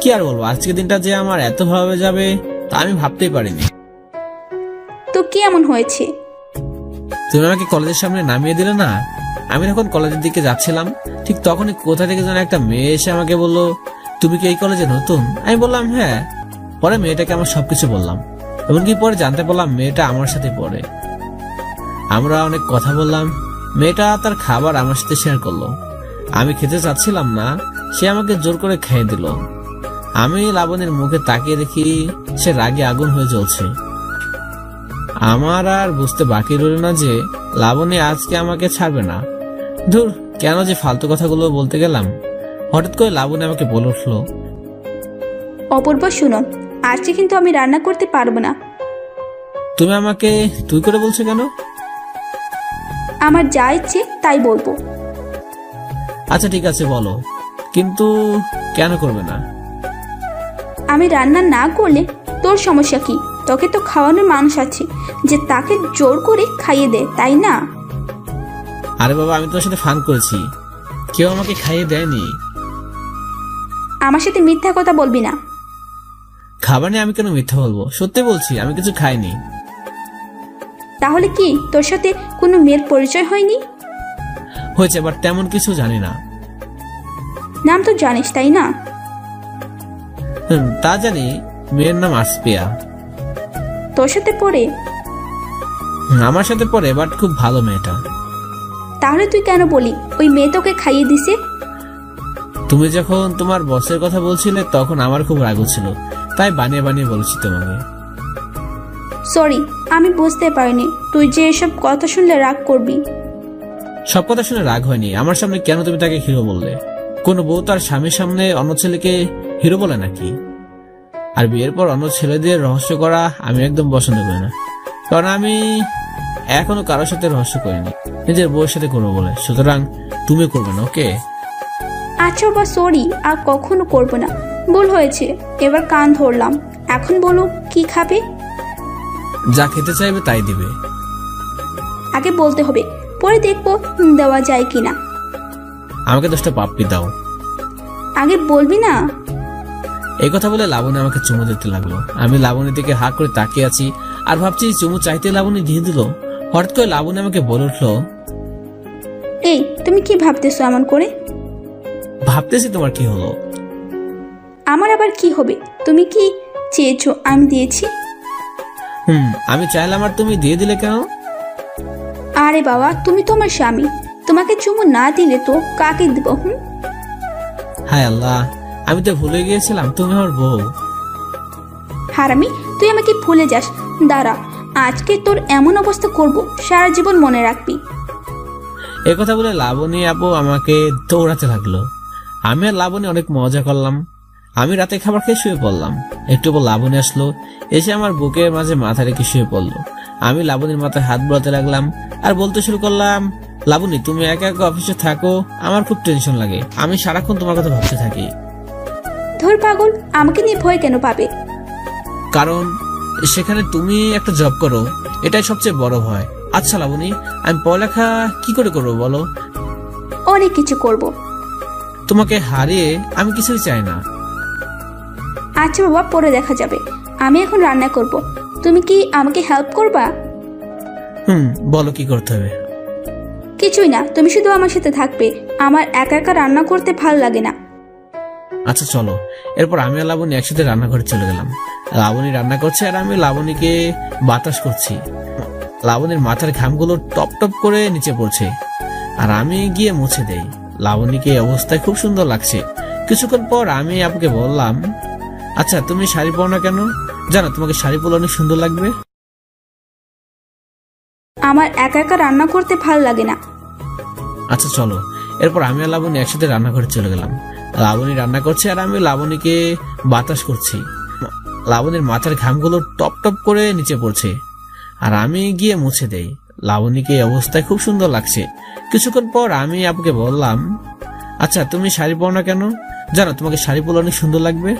কি আর বলবো, আজকের দিনটা যে আমার এত ভাবে যাবে তা আমি ভাবতেই পারিনি। তো কি এমন হয়েছে? তুমি আমাকে কলেজের সামনে নামিয়ে দিলে না। আমি যখন কলেজের দিকে যাচ্ছিলাম, ঠিক তখনই কোথা থেকে যেন একটা মেয়ে এসে আমাকে বললো, তুমি কি এই কলেজে নতুন? আমি বললাম হ্যাঁ। পরে মেয়েটাকে আমার সবকিছু বললাম, এমনকি পরে জানতে পারলাম মেয়েটা আমার সাথে পড়ে। আমরা অনেক কথা বললাম। মেয়েটা তার খাবার আমার সাথে শেয়ার করলো। আমি খেতে চাচ্ছিলাম না, সে আমাকে জোর করে খেয়ে দিল। আমি লাবণীর মুখে তাকিয়ে দেখি সে রাগে আগুন হয়ে জ্বলছে। আমার আর বুঝতে বাকি রইল না যে লাবণী আজকে আমাকে ছাড়বে না। ধুর, কেন যে ফালতু কথাগুলো বলতে গেলাম। হঠাৎ করে লাবণী আমাকে বলে উঠলো, অপূর্ব শুনো, আজকে কিন্তু আমি রান্না করতে পারবো না। তুমি আমাকে তুই করে বলছো কেন? আমার যা ইচ্ছে তাই বলবো। আচ্ছা ঠিক আছে বলো, কিন্তু কেন করবে না? আমি রান্না না করলে তোর সমস্যা কি? তোকে তো খাওয়ানোর মানুষ আছে যে তাকে জোর করে খাইয়ে দে, তাই না? আরে বাবা, আমি তোর সাথে ফান করেছি, কেউ আমাকে খাইয়ে দেয়নি। আমার সাথে মিথ্যা কথা বলবি না। খাবার নিয়ে আমি কেন মিথ্যা বলবো? সত্যি বলছি, আমি কিছু খাইনি। তাহলে কি তোর সাথে কোনো মেয়ের পরিচয় হয়নি? হয়েছে, বাট তেমন কিছু জানি না। নাম তো জানিস, তাই না? তা জানি, মেয়ের নাম আসপিয়া। তোর সাথে পড়ে? আমার সাথে পড়ে, বাট খুব ভালো মেয়েটা। তাহলে তুই কেন বলি ওই মেয়ে তোকে খাইয়ে দিছে? তুমি যখন তোমার বসের কথা বলছিলে তখন আমার খুব রাগ ছিল, তাই বানিয়ে বানিয়ে বলেছি তোমাকে। সরি, আমি বুঝতে পারিনি তুই যে এসব কথা শুনলে রাগ করবি। সব কথা শুনে রাগ হয়নি। আমার সামনে কেন তুমি তাকে হিরো বললে? কোন বউ তার স্বামীর সামনে অন্য ছেলেকে হিরো বলে নাকি? আর বিয়ের পর অন্য ছেলেদের রহস্য করা আমি একদম পছন্দ করি না, কারণ আমি এখনো কারোর সাথে রহস্য করিনি, নিজের বউয়ের সাথে করবো বলে। সুতরাং তুমি করবে না, ওকে? আচ্ছা বা সরি, আর কখনো করবো না, ভুল হয়েছে, এবার কান ধরলাম। এখন বলো কি খাবে? যা খেতে চাইবে তাই দিবে। আগে বলতে হবে, পরে দেখবো দেওয়া যায় কিনা। আমাকে 10টা পাপ্পি দাও। আগে বলবি না? এই কথা বলে লাবণী আমাকে চুমু দিতে লাগলো। আমি লাবণীর দিকে হাঁ করে তাকিয়ে আছি আর ভাবছি চুমু চাইতে লাবণী দিয়ে দিল। হঠাৎ করে লাবণী আমাকে বলে উঠলো, এই তুমি কি ভাবতেছো এমন করে? ভাবতেছি তোমার কি হলো? আমার আবার কি হবে? তুমি কি চেয়েছো আমি দিয়েছি? আমি চাইলাম আর তুমি দিয়ে দিলে কেন? আরে বাবা, তুমি তো আমার স্বামী, তোমাকে চুমু না দিলে তো কাকে দিব? হায় আল্লাহ, আমি তো ভুলে গিয়েছিলাম তুমি আমার বউ। হারামি, তুই আমাকে ভুলে যাস। দাঁড়া, আজকে তোর এমন অবস্থা করব সারা জীবন মনে রাখবি। এই কথা বলে লাবণী আপু আমাকে দৌড়াতে লাগলো। আমি আর লাবণী অনেক মজা করলাম। আমি রাতে খাবার খেয়ে শুয়ে পড়লাম। একটু পর লাবণী আসলো, এসে আমার বুকের মাঝে মাথা রেখে শুয়ে পড়লো। আমি লাবণীর মাথায় হাত বোলাতে লাগলাম আর বলতে শুরু করলাম, লাবণী তুমি একা একা অফিসে থাকো, আমার খুব টেনশন লাগে, আমি সারাক্ষণ তোমার কথা ভাবতে থাকি। ধর পাগল, আমাকে নিয়ে ভয় কেন পাবে? কারণ সেখানে তুমি একটা জব করো, এটাই সবচেয়ে বড় ভয়। আচ্ছা লাবণী, আমি পড়ালেখা কি করে করবো বলো? অনেক কিছু করব। তোমাকে হারিয়ে আমি কিছুই চাই না। আচ্ছা বাবা, পরে দেখা যাবে। আমি এখন রান্না করব, তুমি কি আমাকে হেল্প করবা? বলো কি করতে হবে? কিছুই না, তুমি শুধু আমার সাথে থাকবে। আমার একা একা রান্না করতে ভালো লাগে না। আচ্ছা চলো। এরপর আমি আর লাবণী একসাথে রান্নাঘরে চলে গেলাম। লাবণী রান্না করছে আর আমি লাবণীকে বাতাস করছি। লাবণীর মাথার ঘামগুলো টপ টপ করে নিচে পড়ছে আর আমি গিয়ে মুছে দেই। লাবণীকে এই অবস্থায় খুব সুন্দর লাগছে। কিছুক্ষণ পর আমি আপুকে বললাম, আচ্ছা তুমি শাড়ি পরো না কেন? জানো তোমাকে শাড়ি পরলে অনেক সুন্দর লাগবে। আমার একা একা রান্না করতে ভালো লাগে না। আচ্ছা চলো। এরপর আমি আর লাবণী একসাথে রান্নাঘরে চলে গেলাম। লাবণী রান্না করছে আর আমি লাবণীকে বাতাস করছি। লাবণীর মাথার ঘামগুলো টপ টপ করে নিচে পড়ছে আর আমি গিয়ে মুছে দেই। লাবণীকে এই অবস্থায় খুব সুন্দর লাগছে। কিছুক্ষণ পর আমি আপুকে বললাম, আচ্ছা তুমি শাড়ি পরো না কেন? জানো তোমাকে শাড়ি পরলে অনেক সুন্দর লাগবে।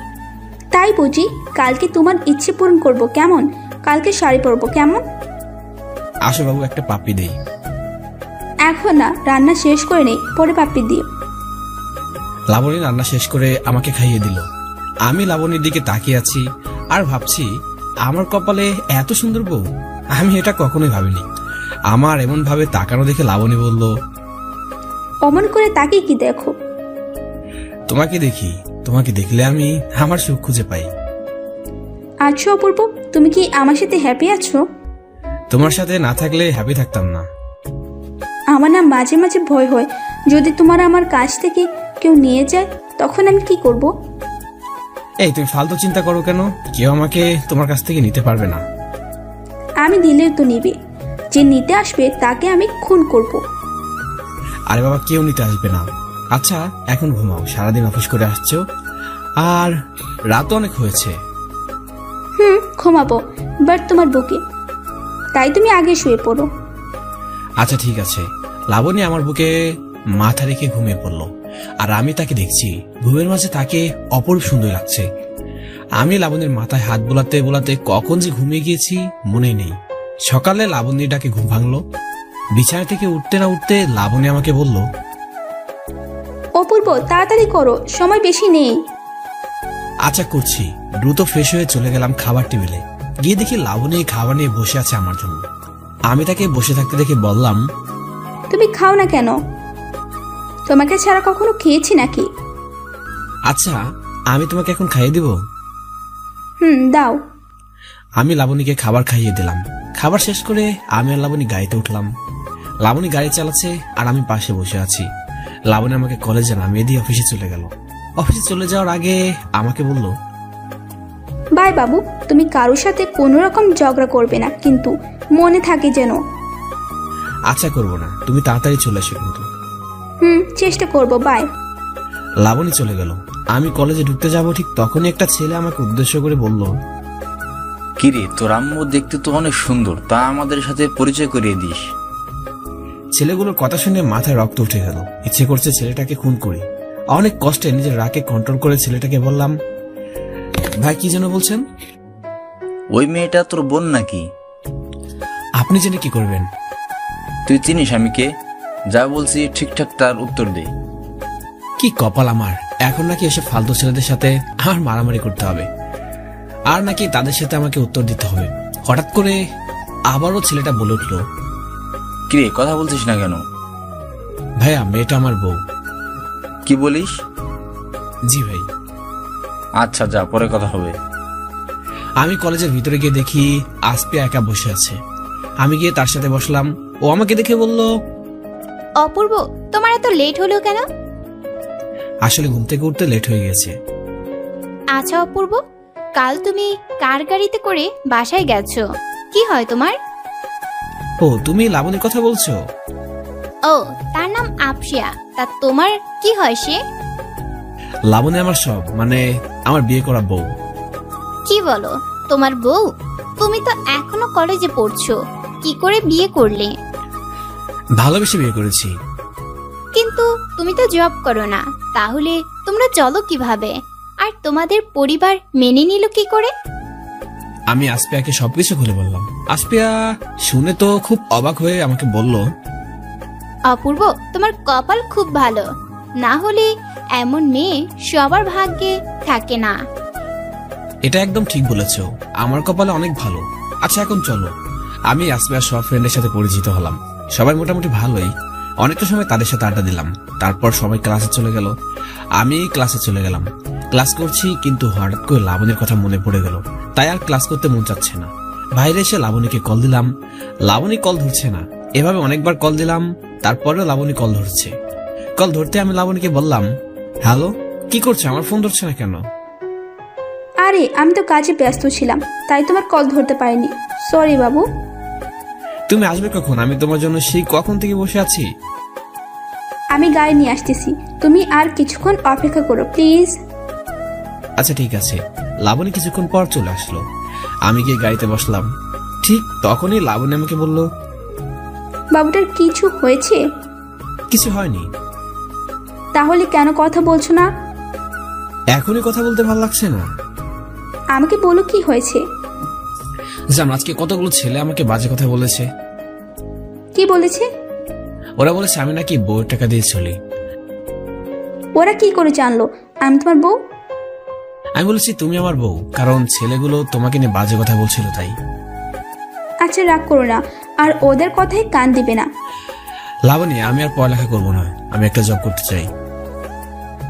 তাই বুঝি? কালকে তোমার ইচ্ছে পূরণ করব কেমন? কালকে শাড়ি পরবো কেমন? আসো বাবু, একটা পাপ্পি দেই। এখন না, রান্না শেষ করে নেই, পরে পাপ্পি দিও। লাবণী রান্না শেষ করে আমাকে খাইয়ে দিল। আমি লাবণীর দিকে তাকিয়ে আছি আর ভাবছি, আমার কপালে এত সুন্দর বউ, আমি এটা কখনোই ভাবিনি। আমার এমন ভাবে তাকানো দেখে লাবণী বলল, অমন করে তাকিয়ে কি দেখো? তোমাকে দেখি, তোমাকে দেখলে আমি আমার সুখ খুঁজে পাই। আচ্ছা অপূর্ব, তুমি কি আমার সাথে হ্যাপি আছো? তোমার সাথে না থাকলে হ্যাপি থাকতাম না। আমার না মাঝে মাঝে ভয় হয়, যদি তোমার আমার কাছ থেকে কেউ নিয়ে যায় তখন আমি কি করব? এই তুমি ফালতু চিন্তা করো কেন? কেউ আমাকে তোমার কাছ থেকে নিতে পারবে না। আমি দিলেও তো নিবে, যে নিতে আসবে তাকে আমি খুন করব। আরে বাবা, কেউ নিতে আসবে না। আচ্ছা এখন ঘুমাও, সারাদিন অফিস করে আসছো আর রাত অনেক হয়েছে। ঘুমাবো, বাট তোমার বুকে, তাই তুমি আগে শুয়ে পড়ো। আচ্ছা ঠিক আছে। লাবণী আমার বুকে মাথা রেখে ঘুমিয়ে পড়লো আর আমি তাকে দেখছি ঘুমের মাঝে তাকে অপরূপ সুন্দর লাগছে। আমি লাবণীর মাথায় হাত বোলাতে বোলাতে কখন যে ঘুমিয়ে গিয়েছি মনেই নেই। সকালে লাবণীর ডাকে ঘুম ভাঙলো। বিছানা থেকে উঠতে না উঠতে লাবণী আমাকে বলল, অপূর্ব তাড়াতাড়ি করো, সময় বেশি নেই। আচ্ছা করছি। দ্রুত ফ্রেশ হয়ে চলে গেলাম খাবার টেবিলে। গিয়ে দেখি লাবণী খাবার নিয়ে বসে আছে আমার জন্য। আমি তাকে বসে থাকতে দেখে বললাম, তুমি খাও না কেন? তোমাকে ছাড়া কখনো খেয়েছি নাকি? আচ্ছা আমি তোমাকে এখন খাইয়ে দিব। দাও। আমি লাবণীকে খাবার খাইয়ে দিলাম। খাবার শেষ করে আমি আর লাবণী গাড়িতে উঠলাম। লাবণী গাড়ি চালাচ্ছে আর আমি পাশে বসে আছি। লাবণী আমাকে কলেজে নামিয়ে দিয়ে অফিসে চলে গেল। অফিসে চলে যাওয়ার আগে আমাকে বলল, বাই বাবু, তুমি কারোর সাথে কোনো রকম ঝগড়া করবে না, কিন্তু মনে থাকে যেন। আচ্ছা করবো না, তুমি তাড়াতাড়ি চলে এসো কিন্তু। চেষ্টা করব। বাই। লাবণী চলে গেল। আমি কলেজে ঢুকতে যাব ঠিক তখনই একটা ছেলে আমাকে উদ্দেশ্য করে বলল, কিরে, তোর আম্মু দেখতে তো অনেক সুন্দর, তা আমাদের সাথে পরিচয় করিয়ে দিস। ছেলেগুলোর কথা শুনে মাথায় রক্ত উঠে গেল। ইচ্ছে করছে ছেলেটাকে খুন করি। অনেক কষ্টে নিজের রাগকে কন্ট্রোল করে ছেলেটাকে বললাম, ভাই কি যেন বলছেন? ওই মেয়েটা তোর বোন নাকি? আপনি জেনে কি করবেন? তুই চিনিস আমি কে? যা বলছি ঠিকঠাক তার উত্তর দে। কি কপাল আমার, এখন নাকি এসে ফালতু ছেলেদের সাথে আমার মারামারি করতে হবে আর নাকি তাদের সাথে আমাকে উত্তর দিতে হবে। হঠাৎ করে আবারও ছেলেটা বলে উঠল, কিরে কথা বলছিস না কেন? ভাইয়া মেয়েটা আমার বউ। কি বলিস? জি ভাই। আচ্ছা যা, পরে কথা হবে। আমি কলেজের ভিতরে গিয়ে দেখি আসপিয়া একা বসে আছে। আমি গিয়ে তার সাথে বসলাম। ও আমাকে দেখে বলল, অপূর্ব, তোমার এত লেট হলো কেন? আসলে ঘুম থেকে উঠতে লেট হয়ে গেছে। আচ্ছা অপূর্ব, কাল তুমি কার গাড়িতে করে বাসায় গেছো? কি হয় তোমার? ও তুমি লাবণীর কথা বলছো? ও, তার নাম আফসিয়া। তা তোমার কি হয় সে? লাবণী আমার সব, মানে আমার বিয়ে করা বউ। কি বলো, তোমার বউ? তুমি তো এখনো কলেজে পড়ছো, কি করে বিয়ে করলে? ভালোবেসে বিয়ে করেছি। কিন্তু তুমি তো জব করো না, তাহলে তোমরা চলো কিভাবে? আর তোমাদের পরিবার মেনে নিল কি করে? আমি আসপিয়াকে সবকিছু খুলে বললাম। আসপিয়া শুনে তো খুব অবাক হয়ে আমাকে বলল, অপূর্ব, তোমার কপাল খুব ভালো, না হলে এমন মেয়ে সবার ভাগ্যে থাকে না। এটা একদম ঠিক বলেছ, আমার কপালে অনেক ভালো। আচ্ছা এখন চলো। আমি আসপিয়ার সব ফ্রেন্ডের সাথে পরিচিত হলাম। সবাই মোটামুটি ভালোই। অনেকটা সময় তাদের সাথে আড্ডা দিলাম। তারপর সবাই ক্লাসে চলে গেল। আমি ক্লাসে চলে গেলাম। ক্লাস করছি, কিন্তু হঠাৎ করে লাবণীর কথা মনে পড়ে গেল। তাই আর ক্লাস করতে মন চাচ্ছে না। বাইরে এসে লাবণীকে কল দিলাম। লাবণী কল ধরছে না। এভাবে অনেকবার কল দিলাম, তারপরেও লাবণী কল ধরছে। কল ধরতে আমি লাবণীকে বললাম, হ্যালো, কি করছো? আমার ফোন ধরছে না কেন? আরে আমি তো কাজে ব্যস্ত ছিলাম, তাই তোমার কল ধরতে পারিনি। সরি বাবু। তুমি আসবে কখন? আমি তোমার জন্য সেই কখন থেকে বসে আছি। আমি গাড়ি নিয়ে আসতেছি, তুমি আর কিছুক্ষণ অপেক্ষা করো প্লিজ। আচ্ছা ঠিক আছে। লাবণী কিছুক্ষণ পর চলে আসলো। আমি গিয়ে গাড়িতে বসলাম। ঠিক তখনই লাবণী আমাকে বলল, বাবুটার কিছু হয়েছে? কিছু হয়নি। তাহলে কেন কথা বলছো না? এখনই কথা বলতে ভালো লাগছে না। আমাকে বলো কি হয়েছে। জানো, আজকে কতগুলো ছেলে আমাকে বাজে কথা বলেছে। কি বলেছে? ওরা বলেছে আমি নাকি বউয়ের টাকা দিয়ে চলি। ওরা কি করে জানলো আমি তোমার বউ? আমি বলেছি তুমি আমার বউ, কারণ ছেলেগুলো তোমাকে নিয়ে বাজে কথা বলছিল তাই। আচ্ছা রাগ করো না, আর ওদের কথায় কান দিবে না। লাবণী, আমি আর পড়ালেখা করবো না। আমি একটা জব করতে চাই।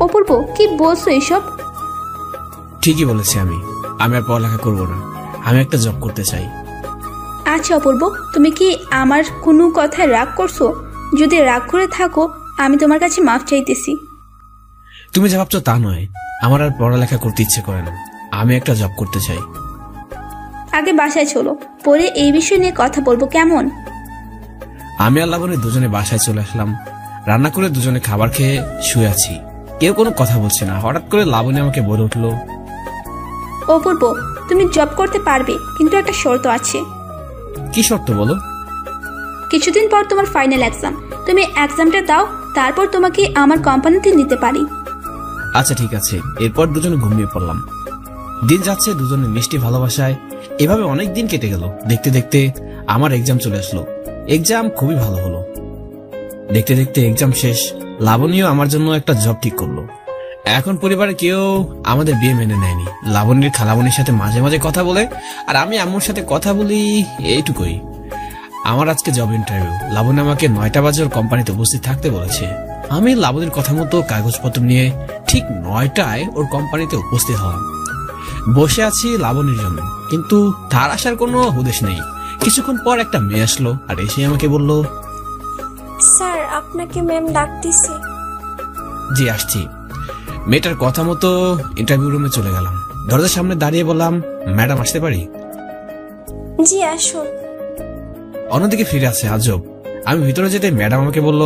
অপূর্ব, কি বলছো এসব? ঠিকই বলেছি আমি আর পড়ালেখা করবো না। আমি একটা জব করতে চাই। আচ্ছা অপূর্ব, তুমি কি আমার কোনো কথায় রাগ করছো? যদি রাগ করে থাকো, আমি তোমার কাছে মাফ চাইতেছি। তুমি যা ভাবছো তা নয়। আমার আর পড়ালেখা করতে ইচ্ছে করে না। আমি একটা জব করতে চাই। আগে বাসায় চলো, পরে এই বিষয় নিয়ে কথা বলবো, কেমন? আমি আর লাবণী দুজনে বাসায় চলে আসলাম। রান্না করে দুজনে খাবার খেয়ে শুয়ে আছি। কেউ কোনো কথা বলছে না। হঠাৎ করে লাবণী আমাকে বলে উঠলো, অপূর্ব, তুমি জব করতে পারবে, কিন্তু একটা শর্ত আছে। কি শর্ত বলো? কিছুদিন পর তোমার ফাইনাল এক্সাম, তুমি এক্সামটা দাও, তারপর তোমাকে আমার কোম্পানিতে নিতে পারি। আচ্ছা ঠিক আছে। এরপর দুজনে ঘুমিয়ে পড়লাম। দিন যাচ্ছে দুজনে মিষ্টি ভালোবাসায়। এভাবে অনেক দিন কেটে গেল। দেখতে দেখতে আমার এক্সাম চলে আসলো। এক্সাম খুবই ভালো হলো। দেখতে দেখতে এক্সাম শেষ। লাবণীও আমার জন্য একটা জব ঠিক করলো। এখন পরিবারে কেউ আমাদের বিয়ে মেনে নেয়নি। লাবণীর খালাবণীর সাথে মাঝে মাঝে কথা বলে, আর আমি আম্মুর সাথে কথা বলি, এইটুকুই। আমার আজকে জব ইন্টারভিউ। লাবণী আমাকে 9টা বাজে ওর কোম্পানিতে উপস্থিত থাকতে বলেছে। আমি লাবণীর কথা মতো কাগজপত্র নিয়ে ঠিক 9টায় ওর কোম্পানিতে উপস্থিত হলাম। বসে আছি লাবণীর জন্য, কিন্তু তার আসার কোনো উদ্দেশ্য নেই। কিছুক্ষণ পর একটা মেয়ে আসলো, আর এসে আমাকে বলল, স্যার, আপনাকে ম্যাম ডাকতেছে। জি আসছি। মেয়েটার কথা মতো ইন্টারভিউ রুমে চলে গেলাম। দরজার সামনে দাঁড়িয়ে বললাম, ম্যাডাম আসতে পারি? জি আসুন। অন্যদিকে ফিরে আছে আজব। আমি ভিতরে যেতে ম্যাডাম আমাকে বলল,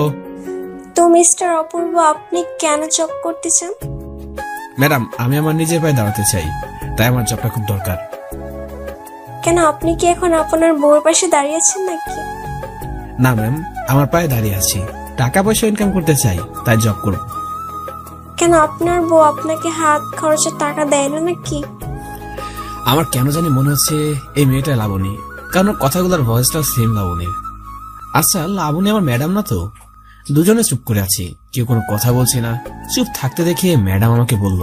তো মিস্টার অপূর্ব, আপনি কেন জব করতে চান? ম্যাডাম, আমি আমার নিজের পায়ে দাঁড়াতে চাই, তাই আমার জবটা খুব দরকার। কেন, আপনি কি এখন আপনার বউয়ের পাশে দাঁড়িয়েছেন নাকি? না ম্যাম, আমার পায়ে দাঁড়িয়ে আছি। টাকা পয়সা ইনকাম করতে চাই, তাই জব করব। কেন, আপনার বউ আপনাকে হাত খরচের টাকা দেয় না নাকি? আমার কেন জানি মনে হচ্ছে এই মেয়েটা লাবণী, কারণ ওর কথাগুলোর ভয়েসটা সেম লাবণীর। আচ্ছা, লাবণী আমার ম্যাডাম না তো? দুজনে চুপ করে আছি, কেউ কোনো কথা বলছি না। চুপ থাকতে দেখে ম্যাডাম আমাকে বলল,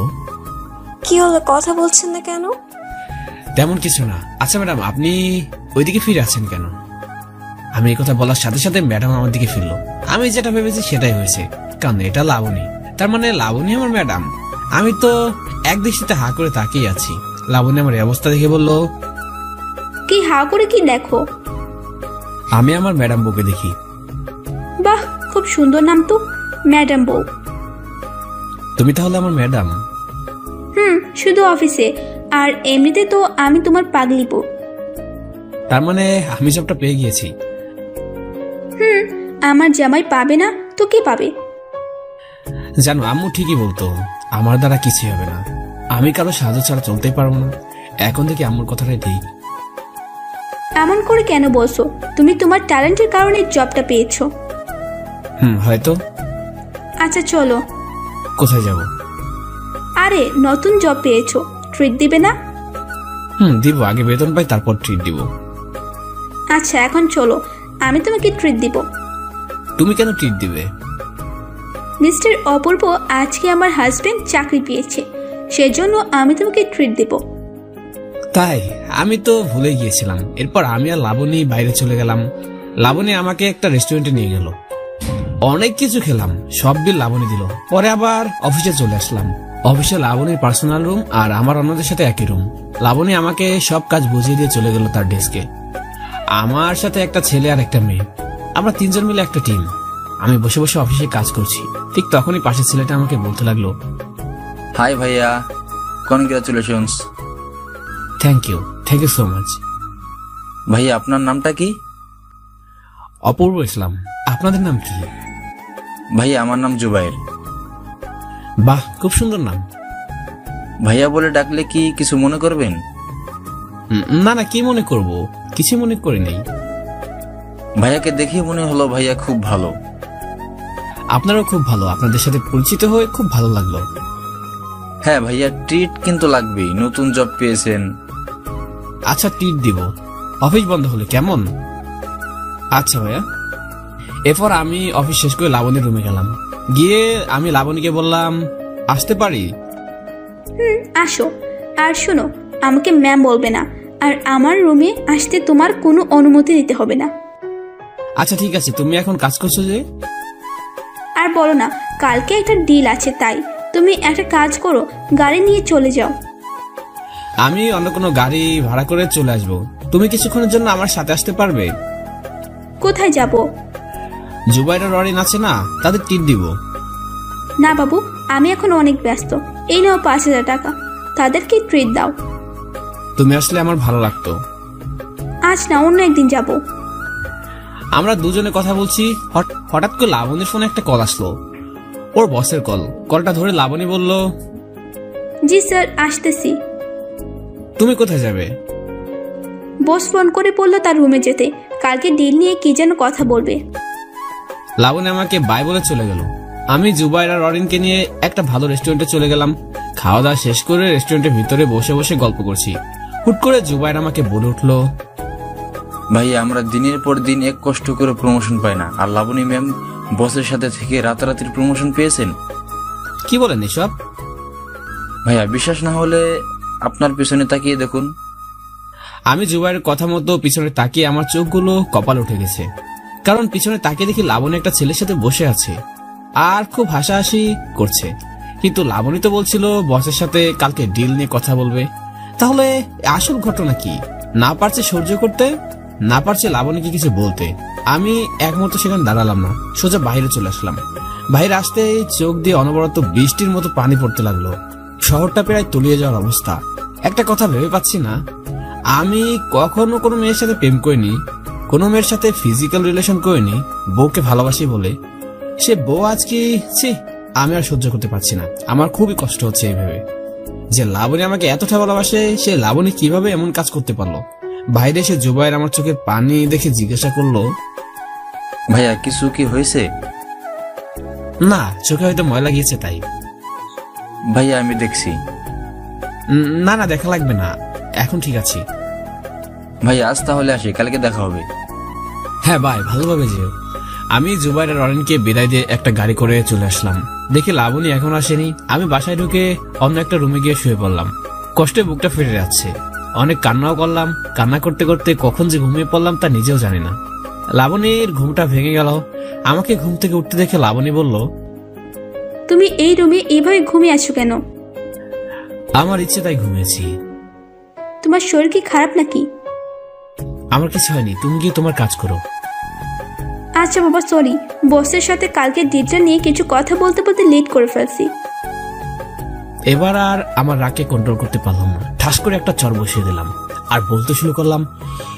কি হলো, কথা বলছেন না কেন? তেমন কিছু না। আচ্ছা ম্যাডাম, আপনি ওইদিকে ফিরে আছেন কেন? আমি এই কথা বলার সাথে সাথে ম্যাডাম আমার দিকে ফিরলো। আমি যেটা ভেবেছি সেটাই হয়েছে, কারণ এটা লাবণী। তার মানে লাবণী আমার ম্যাডাম। আমি তো এক দৃষ্টিতে হা করে তাকিয়ে আছি। লাবণী আমার অবস্থা দেখে বলল, কি হা করে কি দেখো? আমি আমার ম্যাডাম বউকে দেখি। বাহ, খুব সুন্দর নাম তো, ম্যাডাম বউ। তুমি তাহলে আমার ম্যাডাম? শুধু অফিসে, আর এমনিতে তো আমি তোমার পাগলি বউ। তার মানে আমি জবটা পেয়ে গিয়েছি। আমার জামাই পাবে না তো কে পাবে? জানো, আম্মু ঠিকই বলতো, আমার দ্বারা কিছুই হবে না। আমি কারো সাহায্য ছাড়া চলতেই পারবো না। এখন থেকে আম্মুর কথাটাই ঠিক। এমন করে কেন বলছো? তুমি তোমার ট্যালেন্টের কারণে জবটা পেয়েছো। হয়তো। আচ্ছা চলো। কোথায় যাব? আরে নতুন জব পেয়েছো, ট্রিট দিবে না? দিব, আগে বেতন পাই তারপর ট্রিট দিব। আচ্ছা এখন চলো, আমি তোমাকে ট্রিট দিব। তুমি কেন ট্রিট দিবে? মিস্টার অপূর্ব, আজকে আমার হাজবেন্ড চাকরি পেয়েছে, সেজন্য আমি তোমাকে ট্রিট দিব। তাই? আমি তো ভুলে গিয়েছিলাম। এরপর আমি আর লাবণী বাইরে চলে গেলাম। লাবণী আমাকে একটা রেস্টুরেন্টে নিয়ে গেল, অনেক কিছু খেলাম, সব বিল লাবণী দিল। পরে আবার অফিসে চলে আসলাম। অফিসে লাবণীর পার্সোনাল রুম আর আমার অন্যদের সাথে একই রুম। লাবণী আমাকে সব কাজ বুঝিয়ে দিয়ে চলে গেল তার ডেস্কে। আমার সাথে একটা ছেলে আর একটা মেয়ে, আমরা তিনজন মিলে একটা টিম। আমি বসে বসে অফিসে কাজ করছি, ঠিক তখনই পাশের ছেলেটা আমাকে বলতে লাগলো, হাই ভাইয়া, congratulations. Thank you so much. ভাইয়া আপনার নামটা কি? অপূর্ব ইসলাম। আপনাদের নাম কি? ভাইয়া আমার নাম জুবাইর। বাহ, খুব সুন্দর নাম। ভাইয়া বলে ডাকলে কি কিছু মনে করবেন? না না, কি মনে করব, কিছু মনে করি নাই। ভাইয়াকে দেখে মনে হলো ভাইয়া খুব ভালো। আপনারাও খুব ভালো, আপনাদের সাথে পরিচিত হয়ে খুব ভালো লাগলো। হ্যাঁ ভাইয়া, ট্রিট কিন্তু লাগবেই, নতুন জব পেয়েছেন। আচ্ছা ট্রিট দিব, অফিস বন্ধ হলে কেমন? আচ্ছা ভাইয়া। এরপর আমি অফিস শেষ করে লাবণীর রুমে গেলাম। গিয়ে আমি লাবণীকে বললাম, আসতে পারি? আসো। আর শোনো, আমাকে ম্যাম বলবে না, আর আমার রুমে আসতে তোমার কোনো অনুমতি দিতে হবে না। আচ্ছা ঠিক আছে, তুমি এখন কাজ করছো যে? আর বলো না, কালকে একটা ডিল আছে, তাই তুমি একটা কাজ করো, গাড়ি নিয়ে চলে যাও। আমি অন্য কোনো গাড়ি ভাড়া করে চলে আসবো। তুমি কিছুক্ষণের জন্য আমার সাথে আসতে পারবে? কোথায় যাব? জুবাইর আর অরিন আছে না, তাদের ট্রিট দিব। না বাবু, আমি এখন অনেক ব্যস্ত। এই নাও 5,000 টাকা, তাদেরকে ট্রিট দাও। তুমি আসলে আমার ভালো লাগতো। আজ না, অন্য একদিন যাব। আমরা দুজনে কথা বলছি, হঠাৎ করে লাবণীর ফোনে একটা কল আসলো, ওর বসের কল। কলটা ধরে লাবণী বলল, জি স্যার, আসতেছি। তুমি কোথায় যাবে? বস ফোন করে বললো তার রুমে যেতে, কালকে ডিল নিয়ে কি যেন কথা বলবে। লাবণী আমাকে বাই বলে চলে গেল। আমি জুবাইর আর অরিনকে নিয়ে একটা ভালো রেস্টুরেন্টে চলে গেলাম। খাওয়া দাওয়া শেষ করে রেস্টুরেন্টের ভিতরে বসে বসে গল্প করছি। হুট করে জুবাইর আমাকে বলে উঠলো, ভাই আমরা দিনের পর দিন এক কষ্ট করে প্রমোশন পাই না, আর লাবণী ম্যাম বসের সাথে থেকে রাতারাতির প্রমোশন পেয়েছেন। কি বলেন এসব? ভাইয়া বিশ্বাস না হলে আপনার পিছনে তাকিয়ে দেখুন। আমি জুবাইরের কথা মতো পিছনে তাকিয়ে আমার চোখগুলো কপাল উঠে গেছে, কারণ পিছনে তাকিয়ে দেখি লাবণী একটা ছেলের সাথে বসে আছে আর খুব হাসাহাসি করছে। কিন্তু লাবণী তো বলছিল বসের সাথে কালকে ডিল নিয়ে কথা বলবে। তাহলে আসল ঘটনা কি? না পারছে সহ্য করতে, না পারছে লাবণীকে কিছু বলতে। আমি এক মুহূর্ত সেখানে দাঁড়ালাম না, সোজা বাইরে চলে আসলাম। বাইরে আসতে চোখ দিয়ে অনবরত বৃষ্টির মতো পানি পড়তে লাগলো। শহরটা প্রায় তলিয়ে যাওয়ার অবস্থা। একটা কথা ভেবে পাচ্ছি না, আমি কখনো কোনো মেয়ের সাথে প্রেম করিনি, কোনো মেয়ের সাথে ফিজিক্যাল রিলেশন করিনি, বউকে ভালোবাসি বলে। সে বউ আজকে আমি আর সহ্য করতে পারছি না। আমার খুবই কষ্ট হচ্ছে এই ভেবে যে লাবণী আমাকে এতটা ভালোবাসে, সে লাবণী কিভাবে এমন কাজ করতে পারলো। বাইরে এসে জুবাইর আমার চোখের পানি দেখে জিজ্ঞাসা করলো, ভাইয়া কিছু কি হয়েছে? না, চোখে হয়তো ময়লা গিয়েছে তাই। ভাইয়া আমি দেখছি। না না, দেখা লাগবে না, এখন ঠিক আছে। ভাইয়া আজ তাহলে আসি, কালকে দেখা হবে। হ্যাঁ ভাই, ভালোভাবে যেও। আমি জুবাইর আর অরিনকে বিদায় দিয়ে একটা গাড়ি করে চলে আসলাম। দেখি লাবণী এখন আসেনি। আমি বাসায় ঢুকে অন্য একটা রুমে গিয়ে শুয়ে পড়লাম। কষ্টে বুকটা ফেটে যাচ্ছে, অনেক কান্নাও করলাম। কান্না করতে করতে কখন যে ঘুমিয়ে পড়লাম তা নিজেও জানি না। লাবণীর ঘুমটা ভেঙে গেল। আমাকে ঘুম থেকে উঠতে দেখে লাবণী বলল, তুমি এই রুমে এইভাবে ঘুমিয়ে আছো কেন? আমার ইচ্ছে তাই ঘুমিয়েছি। তোমার শরীর কি খারাপ নাকি? আমার কিছু হয়নি, তুমি গিয়ে তোমার কাজ করো। আচ্ছা বাবা, সরি, বসের সাথে কালকে ডিলটা নিয়ে কিছু কথা বলতে বলতে লেট করে ফেলছি। এবার আর আমার রাগকে কন্ট্রোল করতে পারলাম না, ঠাস করে একটা চর বসিয়ে দিলাম আর বলতে শুরু করলাম,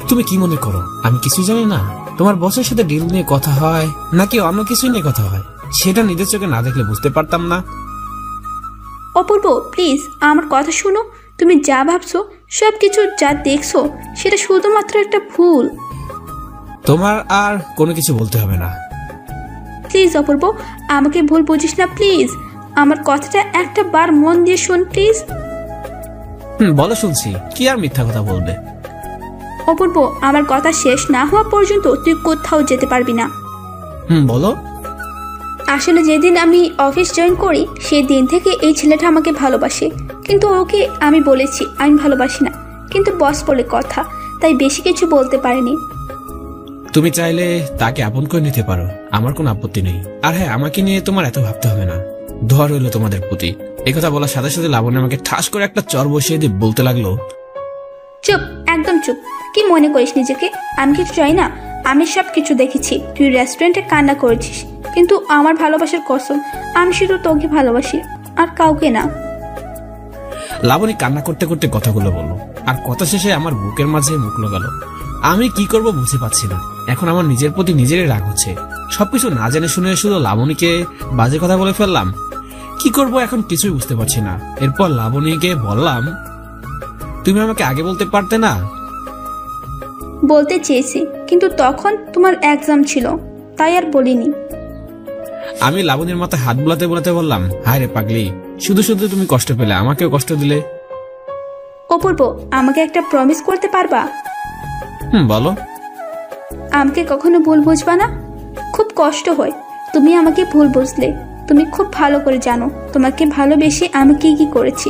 তুমি কি মনে করো আমি কিছু জানি না? তোমার বসের সাথে ডিল নিয়ে কথা হয় নাকি অন্য কিছু নিয়ে কথা হয়, সেটা নিজের চোখে না দেখলে বুঝতে পারতাম না। অপূর্ব প্লিজ আমার কথা শুনো। তুমি যা ভাবছো, সবকিছু যা দেখছো, সেটা শুধুমাত্র একটা ভুল। তোমার আর কোনো কিছু বলতে হবে না। প্লিজ অপূর্ব, আমাকে ভুল বুঝিস না প্লিজ। আমার কথাটা একটা বার মন দিয়ে শোন প্লিজ। বলো, শুনছি। কি আর মিথ্যা কথা বলবে? অপূর্ব, আমার কথা শেষ না হওয়া পর্যন্ত তুই কোথাও যেতে পারবি না। বলো। আসলে যেদিন আমি অফিস জয়েন করি সেই দিন থেকে এই ছেলেটা আমাকে ভালোবাসে, কিন্তু ওকে আমি বলেছি আমি ভালোবাসি না, কিন্তু বস বলে কথা, তাই বেশি কিছু বলতে পারিনি। তুমি চাইলে তাকে আপন করে নিতে পারো, আমার কোনো আপত্তি নেই। আর হ্যাঁ, আমাকে নিয়ে তোমার এত ভাবতে হবে না। দোয়া রইল তোমাদের প্রতি। একথা বলার সাথে সাথে লাবণ্য আমাকে ঠাস করে একটা চর বসিয়ে দিয়ে বলতে লাগলো, চুপ, একদম চুপ। কি মনে করিস নিজেকে? আমি কিছু চাই না? আমি সব কিছু দেখেছি। তুই রেস্টুরেন্টে কান্না করেছিস, কিন্তু আমার ভালোবাসার কসম, আমি শুধু তোকে ভালোবাসি, আর কাউকে না। লাবণী কান্না করতে করতে কথাগুলো বললো, আর কথা শেষে আমার বুকের মাঝে মুখ লাগালো। আমি কি করব বুঝে পাচ্ছি না। এখন আমার নিজের প্রতি নিজেরই রাগ হচ্ছে। সবকিছু না জেনে শুনে শুধু লাবণীকে বাজে কথা বলে ফেললাম। কি করব এখন কিছুই বুঝতে পারছি না। এরপর লাবণীকে বললাম, তুমি আমাকে আগে বলতে পারতে না? বলতে চেয়েছি, কিন্তু তখন তোমার এক্সাম ছিল, তাই আর বলিনি। আমি লাবণীর মাথায় হাত বোলাতে বোলাতে বললাম, হায় রে পাগলি, শুধু শুধু তুমি কষ্ট পেলে, আমাকেও কষ্ট দিলে। অপূর্ব, আমাকে একটা প্রমিস করতে পারবা? বলো। আমাকে কখনো ভুল বুঝবা না? খুব কষ্ট হয় তুমি আমাকে ভুল বুঝলে। তুমি খুব ভালো করে জানো তোমাকে ভালোবেসে আমি কি কি করেছি।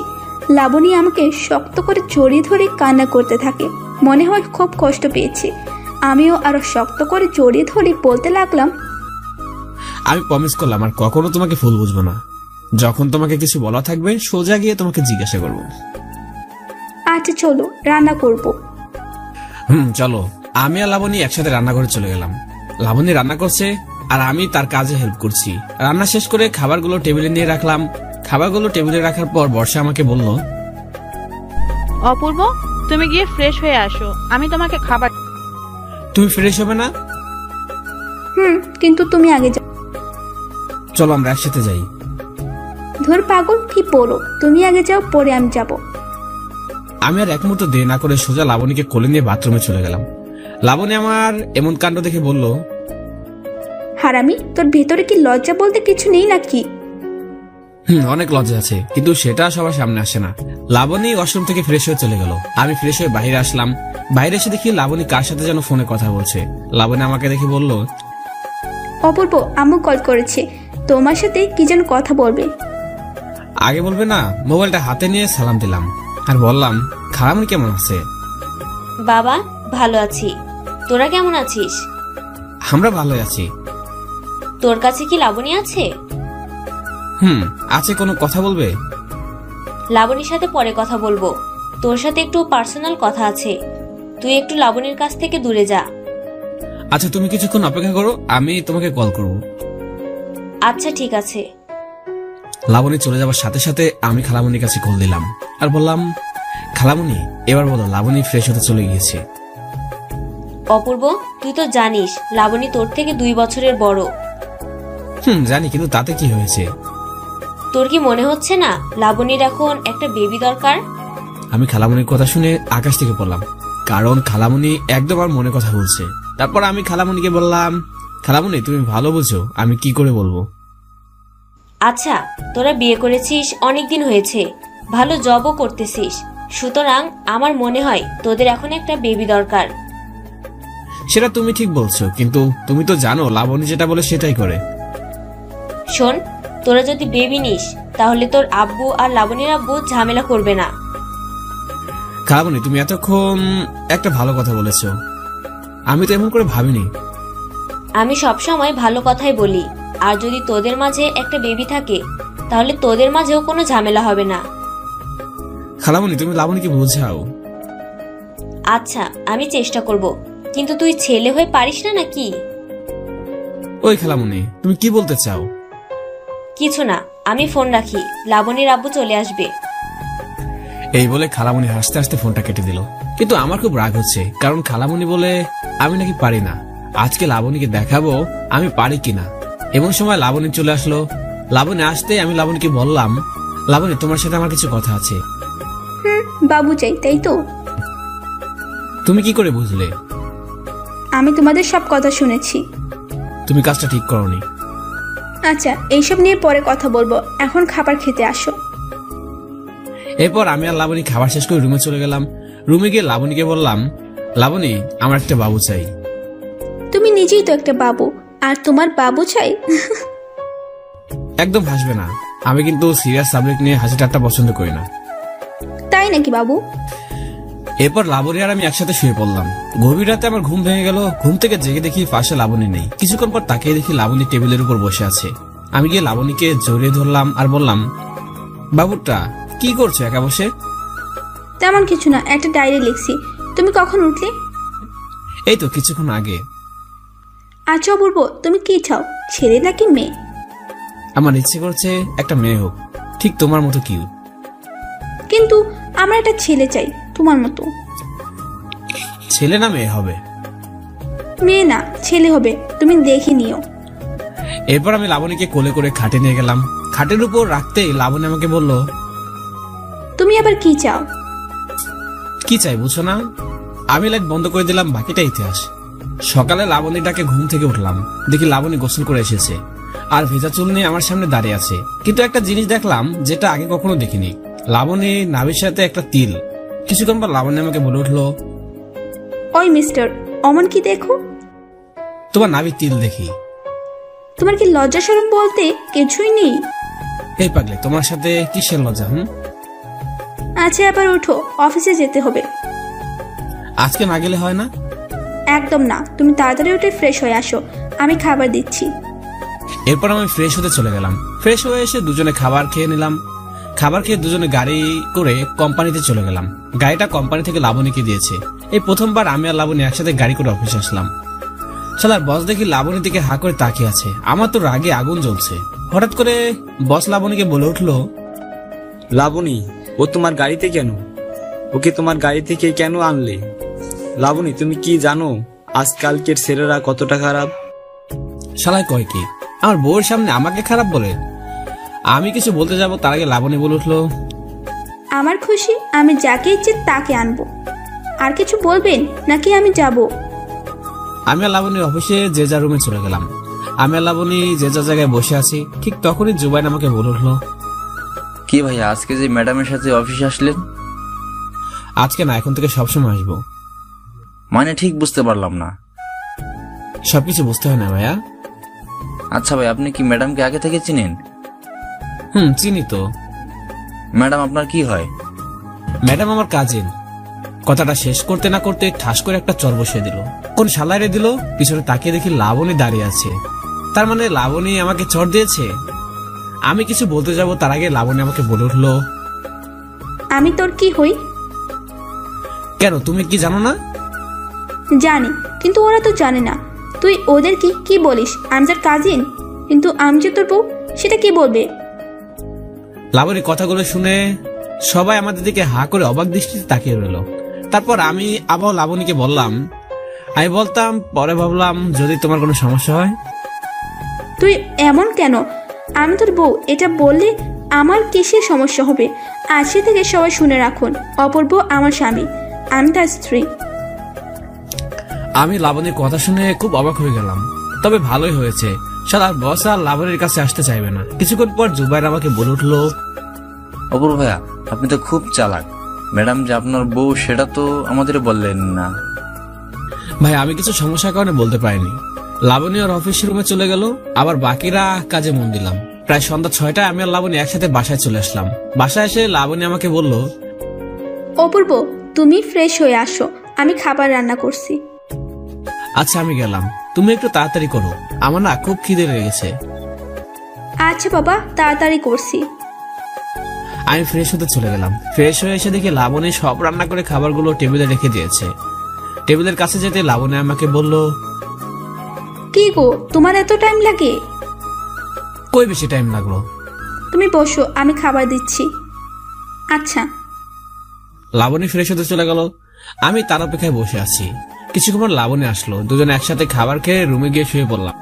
লাবণী আমাকে শক্ত করে জড়িয়ে ধরে কান্না করতে থাকে। মনে হয় খুব কষ্ট পেয়েছি। আমিও আরো শক্ত করে জড়িয়ে ধরে বলতে লাগলাম, আমি প্রমিস করলাম আর কখনো তোমাকে ভুল বুঝবো না। যখন তোমাকে কিছু বলা থাকবে সোজা গিয়ে তোমাকে জিজ্ঞাসা করবো। আচ্ছা চলো, রান্না করবো। চলো। আমি আর লাবণী একসাথে রান্নাঘরে চলে গেলাম। লাবণী রান্না করছে আর আমি তার কাজে হেল্প করছি। রান্না শেষ করে খাবারগুলো টেবিলে নিয়ে রাখলাম। খাবারগুলো টেবিলে রাখার পর বর্ষা আমাকে বলল, অপূর্ব, তুমি গিয়ে ফ্রেশ হয়ে আসো, আমি তোমাকে খাবার। তুমি ফ্রেশ হবে না? কিন্তু তুমি আগে যাও। চলো আমরা একসাথে যাই। ধর পাগল, কি বলো? তুমি আগে যাও, পরে আমি যাব। আমি আর এক মুহূর্ত দেরি না করে সোজা লাবণীকে কোলে নিয়ে বাথরুমে চলে গেলাম। লাবণী আমার এমন কাণ্ড দেখে বলল, হারামি, তোর ভেতরে কি লজ্জা বলতে কিছু নেই নাকি? অনেক লজ্জা আছে, কিন্তু সেটা সবার সামনে আসে না। লাবণী ওয়াশরুম থেকে ফ্রেশ হয়ে চলে গেল। আমি ফ্রেশ হয়ে বাইরে আসলাম। বাইরে এসে দেখি লাবণী কার সাথে যেন ফোনে কথা বলছে। লাবণী আমাকে দেখে বলল, অপূর্ব, আম্মু কল করেছে, তোমার সাথে কি যেন কথা বলবে। আগে বলবে না? মোবাইলটা হাতে নিয়ে সালাম দিলাম আর বললাম, খালামণি কেমন আছে? বাবা, ভালো আছি। তোরা কেমন আছিস? আমরা ভালোই আছি। তোর কাছে কি লাবণী আছে? আছে। কোনো কথা বলবে? লাবণীর সাথে পরে কথা বলবো। তোর সাথে একটু পার্সোনাল কথা আছে। তুই একটু লাবণীর কাছ থেকে দূরে যা। আচ্ছা, তুমি কিছুক্ষণ অপেক্ষা করো, আমি তোমাকে কল করব। আচ্ছা ঠিক আছে। লাবণী চলে যাওয়ার সাথে সাথে আমি খালামণির কাছে কল দিলাম আর বললাম, খালামণি, এবার বলো লাবণী ফ্রেশ হতে চলে গিয়েছে। অপূর্ব, তুই তো জানিস লাবণী তোর থেকে 2 বছরের বড়। জানি, কিন্তু তাতে কি হয়েছে? তোর কি মনে হচ্ছে না লাবণীর এখন একটা বেবি দরকার? আমি খালামণির কথা শুনে আকাশ থেকে পড়লাম, কারণ খালামণি একদম আর মনে কথা বলছে। তারপর আমি খালামণিকে বললাম, খালামণি তুমি ভালো বুঝো, আমি কি করে বলবো? আচ্ছা, তোরা বিয়ে করেছিস অনেকদিন হয়েছে, ভালো জবও করতেছিস, সুতরাং আমার মনে হয় তোদের এখন একটা বেবি দরকার। সেটা তুমি ঠিক বলছো, কিন্তু তুমি তো জানো লাবণী যেটা বলে সেটাই করে। শোন, তোরা যদি বেবি নিস তাহলে তোর আব্বু আর লাবণীর আব্বু ঝামেলা করবে না। খালামণি, তুমি এতক্ষণ একটা ভালো কথা বলেছো, আমি তো এমন করে ভাবিনি। আমি সবসময় ভালো কথাই বলি, আর যদি তোদের মাঝে একটা বেবি থাকে তাহলে তোদের মাঝেও কোনো ঝামেলা হবে না। খালামণি, তুমি লাবণীকে বোঝাও। আচ্ছা, আমি চেষ্টা করব, কিন্তু তুই ছেলে হয়ে পারিস না নাকি? ওই খালামণি, তুমি কি বলতে চাও? কিছু না, আমি ফোন রাখি, লাবণীর আব্বু চলে আসবে। এই বলে খালামণি হাসতে হাসতে ফোনটা কেটে দিল। কিন্তু আমার খুব রাগ হচ্ছে, কারণ খালামণি বলে আমি নাকি পারি না। আজকে লাবণীকে দেখাবো আমি পারি কিনা। এমন সময় লাবণী চলে আসলো। লাবণী আসতে আমি লাবণীকে বললাম, লাবণী, তোমার সাথে আমার কিছু কথা আছে। বাবু চাই, তাই তো? তুমি কি করে বুঝলে? আমি তোমাদের সব কথা শুনেছি। তুমি কাজটা ঠিক করোনি। আচ্ছা, এইসব নিয়ে পরে কথা বলবো, এখন খাবার খেতে আসো। এরপর আমি আর লাবণী খাবার শেষ করে রুমে চলে গেলাম। রুমে গিয়ে লাবণীকে বললাম, লাবণী আমার একটা বাবু চাই। তুমি নিজেই তো একটা বাবু, আর তোমার বাবু চাই? একদম হাসবে না, আমি কিন্তু সিরিয়াস সাবজেক্ট নিয়ে হাসি ঠাট্টা পছন্দ করি না। তাই নাকি বাবু? এরপর লাবণী আর আমি একসাথে শুয়ে পড়লাম। গভীর রাতে আমার ঘুম ভেঙে গেল। ঘুম থেকে জেগে দেখি পাশে লাবণী নেই। কিছুক্ষণ পর তাকিয়ে দেখি লাবণী টেবিলের উপর বসে আছে। আমি গিয়ে লাবণীকে জড়িয়ে ধরলাম আর বললাম, বাবুটা কি করছো একা বসে? তেমন কিছু না, একটা ডায়েরি লিখছি। তুমি কখন উঠলে? এই তো কিছুক্ষণ আগে। আচ্ছা অপূর্ব, তুমি কি চাও, ছেলে নাকি মেয়ে? আমার ইচ্ছে করছে একটা মেয়ে হোক, ঠিক তোমার মতো কিউট। কিন্তু আমার একটা ছেলে চাই, তোমার মতো। ছেলে না মেয়ে হবে? মেয়ে না, ছেলে হবে, তুমি দেখে নিও। এরপর আমি লাবণীকে কোলে করে খাটে নিয়ে গেলাম। খাটের উপর রাখতেই লাবণী আমাকে বলল, তুমি আবার কি চাও? কি চাই বুঝছো না? আমি লাইট বন্ধ করে দিলাম, বাকিটা ইতিহাস। সকালে লাবণীটাকে ঘুম থেকে উঠলাম, দেখি লাবণী গোসল করে এসেছে আর ভেজা চুল নিয়ে আমার সামনে দাঁড়িয়ে আছে। কিন্তু একটা জিনিস দেখলাম যেটা আগে কখনো দেখিনি, লাবণী নাভির সাথে একটা তিল। কিছুক্ষণ পর লাবণী আমাকে বলে উঠলো, ওই মিস্টার, অমন কি দেখো? তোমার নাভির তিল দেখি। তোমার কি লজ্জা শরম বলতে কিছুই নেই? এই পাগলে, তোমার সাথে কিসের লজ্জা? আচ্ছা এবার উঠো, অফিসে যেতে হবে। আজকে না গেলে হয় না? একদম না, তুমি তাড়াতাড়ি উঠে ফ্রেশ হয়ে আসো, আমি খাবার দিচ্ছি। এরপর আমি ফ্রেশ হতে চলে গেলাম। ফ্রেশ হয়ে এসে দুজনে খাবার খেয়ে নিলাম। খাবার খেয়ে দুজনে গাড়ি করে কোম্পানিতে চলে গেলাম। গাড়িটা কোম্পানি থেকে লাবণীকে দিয়েছে। এই প্রথমবার আমি আর লাবণী একসাথে গাড়ি করে অফিসে আসলাম। শালার বস দেখি লাবণীর দিকে হা করে তাকিয়ে আছে। আমার তো রাগে আগুন জ্বলছে। হঠাৎ করে বস লাবণীকে বলে উঠলো, লাবণী, ও তোমার গাড়িতে কেন? ওকে তোমার গাড়ি থেকে কেন আনলে? লাবণী, তুমি কি জানো আজকালকের ছেলেরা কতটা খারাপ? শালায় কয় কি, আমার বউয়ের সামনে আমাকে খারাপ বলে? আমি কিছু বলতে যাব তার আগে লাবণী বলে উঠলো, আমার খুশি, আমি যাকে ইচ্ছে তাকে আনবো। আর কিছু বলবেন নাকি আমি যাব? আমি আর লাবণী অফিসে যে যা রুমে চলে গেলাম। আমি আর লাবণী যে যা জায়গায় বসে আছি, ঠিক তখনই জুবাইন আমাকে বলে উঠলো, কি ভাই আজকে যে ম্যাডামের সাথে অফিসে আসলেন? আজকে না, এখন থেকে সবসময় আসবো। মানে ঠিক বুঝতে পারলাম না। সবকিছু বুঝতে হয় না ভাইয়া। আচ্ছা ভাই, আপনি কি ম্যাডামকে আগে থেকে চিনেন? চিনি তো। ম্যাডাম আপনার কি হয়? ম্যাডাম আমার কাজিন। কথাটা শেষ করতে না করতে ঠাস করে একটা চর বসিয়ে দিল। কোন শালারে দিল, পিছনে তাকিয়ে দেখি লাবণী দাঁড়িয়ে আছে। তার মানে লাবণী আমাকে চর দিয়েছে। আমি কিছু বলতে যাব তার আগে লাবণী আমাকে বলে উঠলো, আমি তোর কি হই? কেন, তুমি কি জানো না? জানি, কিন্তু ওরা তো জানে না। তুই ওদের কি বলিস? আমি তোর কাজিন, কিন্তু আমি যে তোর বউ, সেটা কি বলবে? লাবণী কথাগুলো শুনে সবাই আমাদের দিকে হা করে অবাক দৃষ্টিতে তাকিয়ে রইল। তারপর আমি আবার লাবণীকে বললাম, আমি বলতাম পরে ভাবলাম যদি তোমার কোনো সমস্যা হয়। তুই এমন কেন? আমি তোর বউ, এটা বললে আমার কিসের সমস্যা হবে? আজকে থেকে সবাই শুনে রাখুন, অপূর্ব আমার স্বামী, আমি তার স্ত্রী। আমি লাবণীর কথা শুনে খুব অবাক হয়ে গেলাম। তবে ভালোই হয়েছে, শালার বস আর লাবণীর কাছে আসতে চাইবে না। কিছুক্ষণ পর জুবাইর আমাকে বলে উঠলো, অপূর্ব ভাইয়া, আপনি তো খুব চালাক। ম্যাডাম যে আপনার বউ সেটা তো আমাদের বললেন না। ভাই আমি কিছু সমস্যার কারণে বলতে পারিনি। লাবণী ওর অফিস রুমে চলে গেল, আবার বাকিরা কাজে মন দিলাম। প্রায় সন্ধ্যা 6টায় আমি আর লাবণী একসাথে বাসায় চলে আসলাম। বাসায় এসে লাবণী আমাকে বলল, অপূর্ব তুমি ফ্রেশ হয়ে আসো, আমি খাবার রান্না করছি। আচ্ছা আমি গেলাম, তুমি একটু তাড়াতাড়ি করো, আমার না খুব খিদে লেগেছে। আচ্ছা বাবা, তাড়াতাড়ি করছি। আমি ফ্রেশ হতে চলে গেলাম। ফ্রেশ হয়ে এসে দেখি লাবণী সব রান্না করে খাবারগুলো টেবিলে রেখে দিয়েছে। টেবিলের কাছে যেতে লাবণী আমাকে বলল, কি গো, তোমার এত টাইম লাগে? কই বেশি টাইম লাগলো। তুমি বসো, আমি খাবার দিচ্ছি। আচ্ছা। লাবণী ফ্রেশ হতে চলে গেল, আমি তার অপেক্ষায় বসে আছি। কিছুক্ষণ পর লাবণী আসলো, দুজনে একসাথে খাবার খেয়ে রুমে গিয়ে শুয়ে পড়লাম।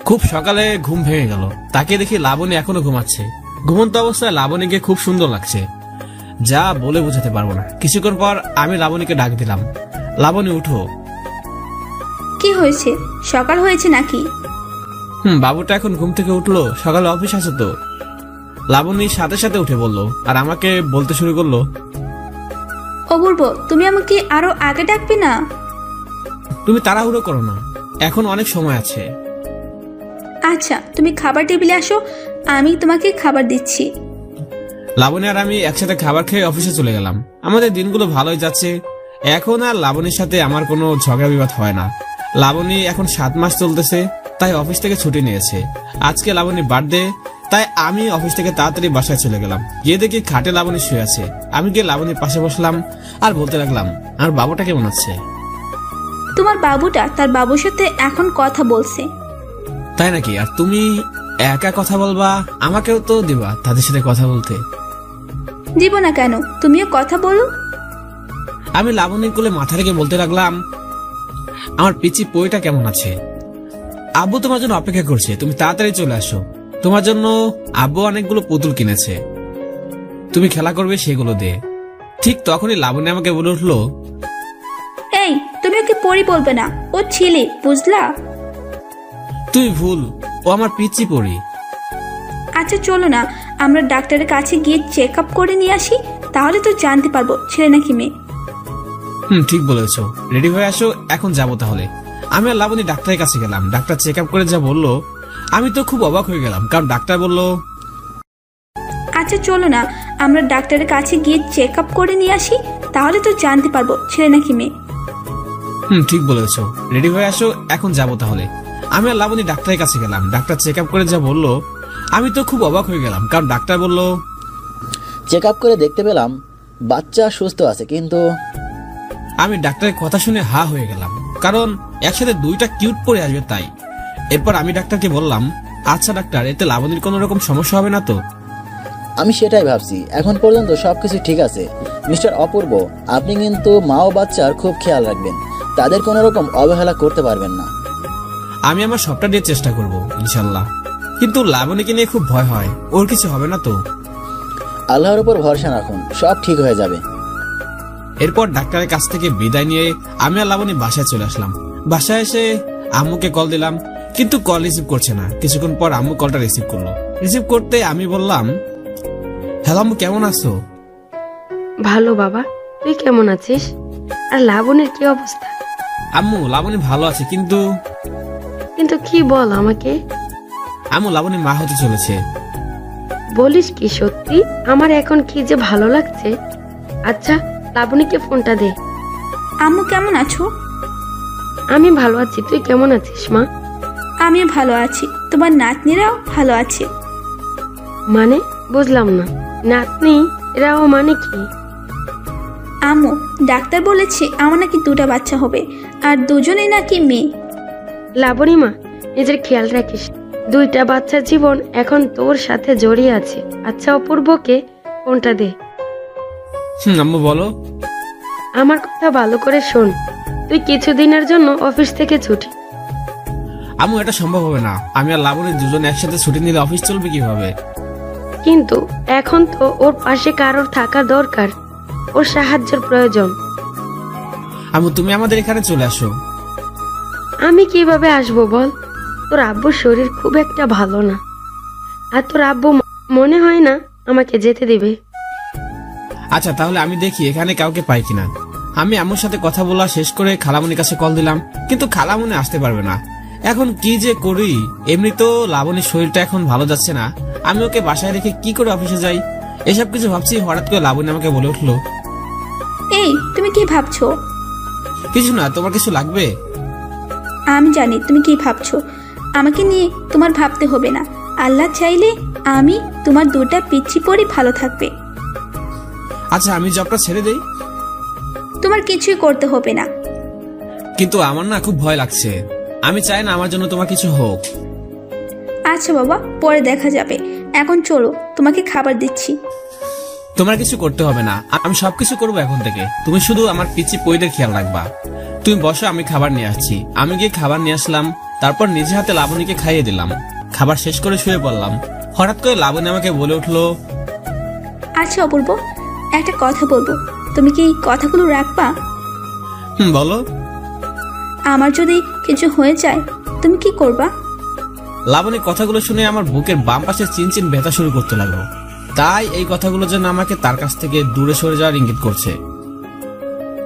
খুব সকালে ঘুম ভেঙে গেল, তাকে দেখি লাবণী এখনো ঘুমাচ্ছে। ঘুমন্ত অবস্থায় লাবণীকে খুব সুন্দর লাগছে, যা বলে বোঝাতে পারবো না। কিছুক্ষণ পর আমি লাবণীকে ডাক দিলাম, লাবণী উঠো। কি হয়েছে, সকাল হয়েছে নাকি? বাবুটা এখন ঘুম থেকে উঠলো, সকালে অফিস আছে তো। লাবণী সাথে সাথে উঠে বলল আর আমাকে বলতে শুরু করলো, অপূর্ব, তুমি আমাকে আরো আগে ডাকবে না? তুমি তাড়াহুড়ো করো না, এখন অনেক সময় আছে। আচ্ছা, তুমি খাবার টেবিলে আসো, আমি তোমাকে খাবার দিচ্ছি। লাবণী আর আমি একসাথে খাবার খেয়ে অফিসে চলে গেলাম। আমাদের দিনগুলো ভালোই যাচ্ছে। এখন আর লাবণীর সাথে আমার কোনো ঝগড়া বিবাদ হয় না। লাবণী এখন 7 মাস চলতেছে, তাই অফিস থেকে ছুটি নিয়েছে। আজকে লাবণীর বার্থডে, তাই আমি অফিস থেকে তাড়াতাড়ি বাসায় চলে গেলাম। গিয়ে দেখি খাটে লাবণী শুয়ে আছে। আমি গিয়ে লাবণীর পাশে বসলাম আর বলতে লাগলাম, আমার বাবুটা কেমন আছে? তোমার বাবুটা তার বাবুর সাথে এখন কথা বলছে। তাই নাকি? আর তুমি একা কথা বলবা? আমাকেও তো দিবা তাদের সাথে কথা বলতে। দিব না কেন, তুমিও কথা বলো। আমি লাবণীর কোলে মাথা রেখে বলতে লাগলাম, আমার পিচি পইটা কেমন আছে? আব্বু তোমার জন্য অপেক্ষা করছে, তুমি তাড়াতাড়ি চলে আসো। তোমার জন্য আব্বু অনেকগুলো পুতুল কিনেছে, তুমি খেলা করবে সেগুলো দিয়ে। ঠিক তখনই লাবণী আমাকে বলে উঠলো, এই, তুমি ওকে পরি বলবে না, ও ছেলে, বুঝলা? তুই ভুল, ও আমার পিচি পড়ি। আচ্ছা চলো না, আমরা ডাক্তারের কাছে গিয়ে চেক আপ করে নিয়ে আসি, তাহলে তো জানতে পারবো ছেলে নাকি মেয়ে। ঠিক বলেছো, রেডি হয়ে আসো, এখন যাবো তাহলে। আমি আর লাবণী ডাক্তারের কাছে গেলাম। ডাক্তার চেক আপ করে যা বললো, আমি তো খুব অবাক হয়ে গেলাম, কারণ ডাক্তার বললো, আচ্ছা চলো না, আমরা ডাক্তারের কাছে গিয়ে চেক আপ করে নিয়ে আসি, তাহলে তো জানতে পারবো ছেলে নাকি মেয়ে। ঠিক বলেছো, রেডি হয়ে আসো, এখন যাবো তাহলে। আমি আর লাবণী ডাক্তারের কাছে গেলাম। ডাক্তার চেক আপ করে যা বললো, আমি তো খুব অবাক হয়ে গেলাম, কারণ ডাক্তার বললো, চেক আপ করে দেখতে পেলাম বাচ্চা সুস্থ আছে, কিন্তু আমি ডাক্তারের কথা শুনে হা হয়ে গেলাম, কারণ একসাথে 2টা কিউট পরে আসবে তাই। এরপর আমি ডাক্তারকে বললাম, আচ্ছা ডাক্তার, এতে লাবণীর কোনো রকম সমস্যা হবে না তো? আমি সেটাই ভাবছি, এখন পর্যন্ত সবকিছু ঠিক আছে। মিস্টার অপূর্ব, আপনি কিন্তু মা ও বাচ্চার খুব খেয়াল রাখবেন, তাদের কোনো রকম অবহেলা করতে পারবেন না। আমি আমার সবটা দিয়ে চেষ্টা করব ইনশাল্লাহ, কিন্তু লাবণীকে নিয়ে খুব ভয় হয়, ওর কিছু হবে না তো? আল্লাহর উপর ভরসা রাখুন, সব ঠিক হয়ে যাবে। এরপর ডাক্তারের কাছ থেকে বিদায় নিয়ে আমি আর লাবণী বাসায় চলে আসলাম। বাসায় এসে আম্মুকে কল দিলাম, কিন্তু কল রিসিভ করছে না। কিছুক্ষণ পর আম্মু কলটা রিসিভ করলো। রিসিভ করতে আমি বললাম, হ্যালো আম্মু, কেমন আছো? ভালো বাবা, তুই কেমন আছিস? আর লাবণীর কি অবস্থা? আম্মু, লাবণী ভালো আছে, কিন্তু কিন্তু কি বল আমাকে। আম্মু, লাবণী মা হতে চলেছে। বলিস কি সত্যি? আমার এখন কি যে ভালো লাগছে। আচ্ছা, লাবণীকে ফোনটা দে। আম্মু কেমন আছো? আমি ভালো আছি, তুই কেমন আছিস মা? আমিও ভালো আছি, তোমার নাতনিরাও ভালো আছে। মানে বুঝলাম না, নাতনি এরাও মানে কি? আম্মু, ডাক্তার বলেছে আমার নাকি 2টা বাচ্চা হবে, আর দুজনেই নাকি মেয়ে। লাবণী মা, নিজের খেয়াল রাখিস। 2টা বাচ্চার জীবন এখন তোর সাথে জড়িয়ে আছে। আচ্ছা অপূর্বকে ফোনটা দে। আম্মু বলো। আমার কথা ভালো করে শোন, তুই কিছুদিনের জন্য অফিস থেকে ছুটি। আম্মু, এটা সম্ভব হবে না। আমি আর লাবণী দুজন একসাথে ছুটি নিলে অফিস চলবে কিভাবে? কিন্তু এখন তো ওর পাশে কারোর থাকা দরকার, ওর সাহায্যের প্রয়োজন। আম্মু, তুমি আমাদের এখানে চলে আসো। আমি কিভাবে আসবো বল? তোর আব্বুর শরীর খুব একটা ভালো না, আর তোর আব্বু মনে হয় না আমাকে যেতে দিবে। আচ্ছা, তাহলে আমি দেখি এখানে কাউকে পাই কিনা। আমি আম্মুর সাথে কথা বলা শেষ করে খালামণির কাছে কল দিলাম, কিন্তু খালামণি আসতে পারবে না। এখন কি যে করি? এমনি তো লাবণীর শরীরটা এখন ভালো যাচ্ছে না, আমি ওকে বাসায় রেখে কি করে অফিসে যাই? এসব কিছু ভাবছি, হঠাৎ করে লাবণী আমাকে বলে উঠলো, এই তুমি কি ভাবছো? কিছু না, তোমার কিছু লাগবে? আমি জানি তুমি কি ভাবছো, আমাকে নিয়ে তোমার ভাবতে হবে না। আল্লাহ চাইলে আমি তোমার 2টা পিচ্ছি পরি ভালো থাকবে। আচ্ছা, আমি জবটা ছেড়ে দেই? তোমার কিছুই করতে হবে না। কিন্তু আমার না খুব ভয় লাগছে, আমি চাই না আমার জন্য তোমার কিছু হোক। আচ্ছা বাবা, পরে দেখা যাবে, এখন চলো, তোমাকে খাবার দিচ্ছি। তোমার কিছু করতে হবে না, আমি সবকিছু করবো এখন থেকে। তুমি শুধু আমার পিচি পইদের খেয়াল রাখবা। তুমি বসো, আমি খাবার নিয়ে আসছি। আমি গিয়ে খাবার নিয়ে আসলাম, তারপর নিজে হাতে লাবণীকে খাইয়ে দিলাম। খাবার শেষ করে শুয়ে পড়লাম। হঠাৎ করে লাবণী আমাকে বলে উঠলো, আচ্ছা অপূর্ব, একটা কথা বলবো, তুমি কি কথাগুলো রাখবা? বলো। আমার যদি কিছু হয়ে যায় তুমি কি করবা? লাবণী কথাগুলো শুনে আমার বুকের বাম পাশে চিনচিন ব্যথা শুরু করতে লাগলো। তাই এই কথাগুলো যেন আমাকে তার কাছ থেকে দূরে সরে যাওয়ার ইঙ্গিত করছে।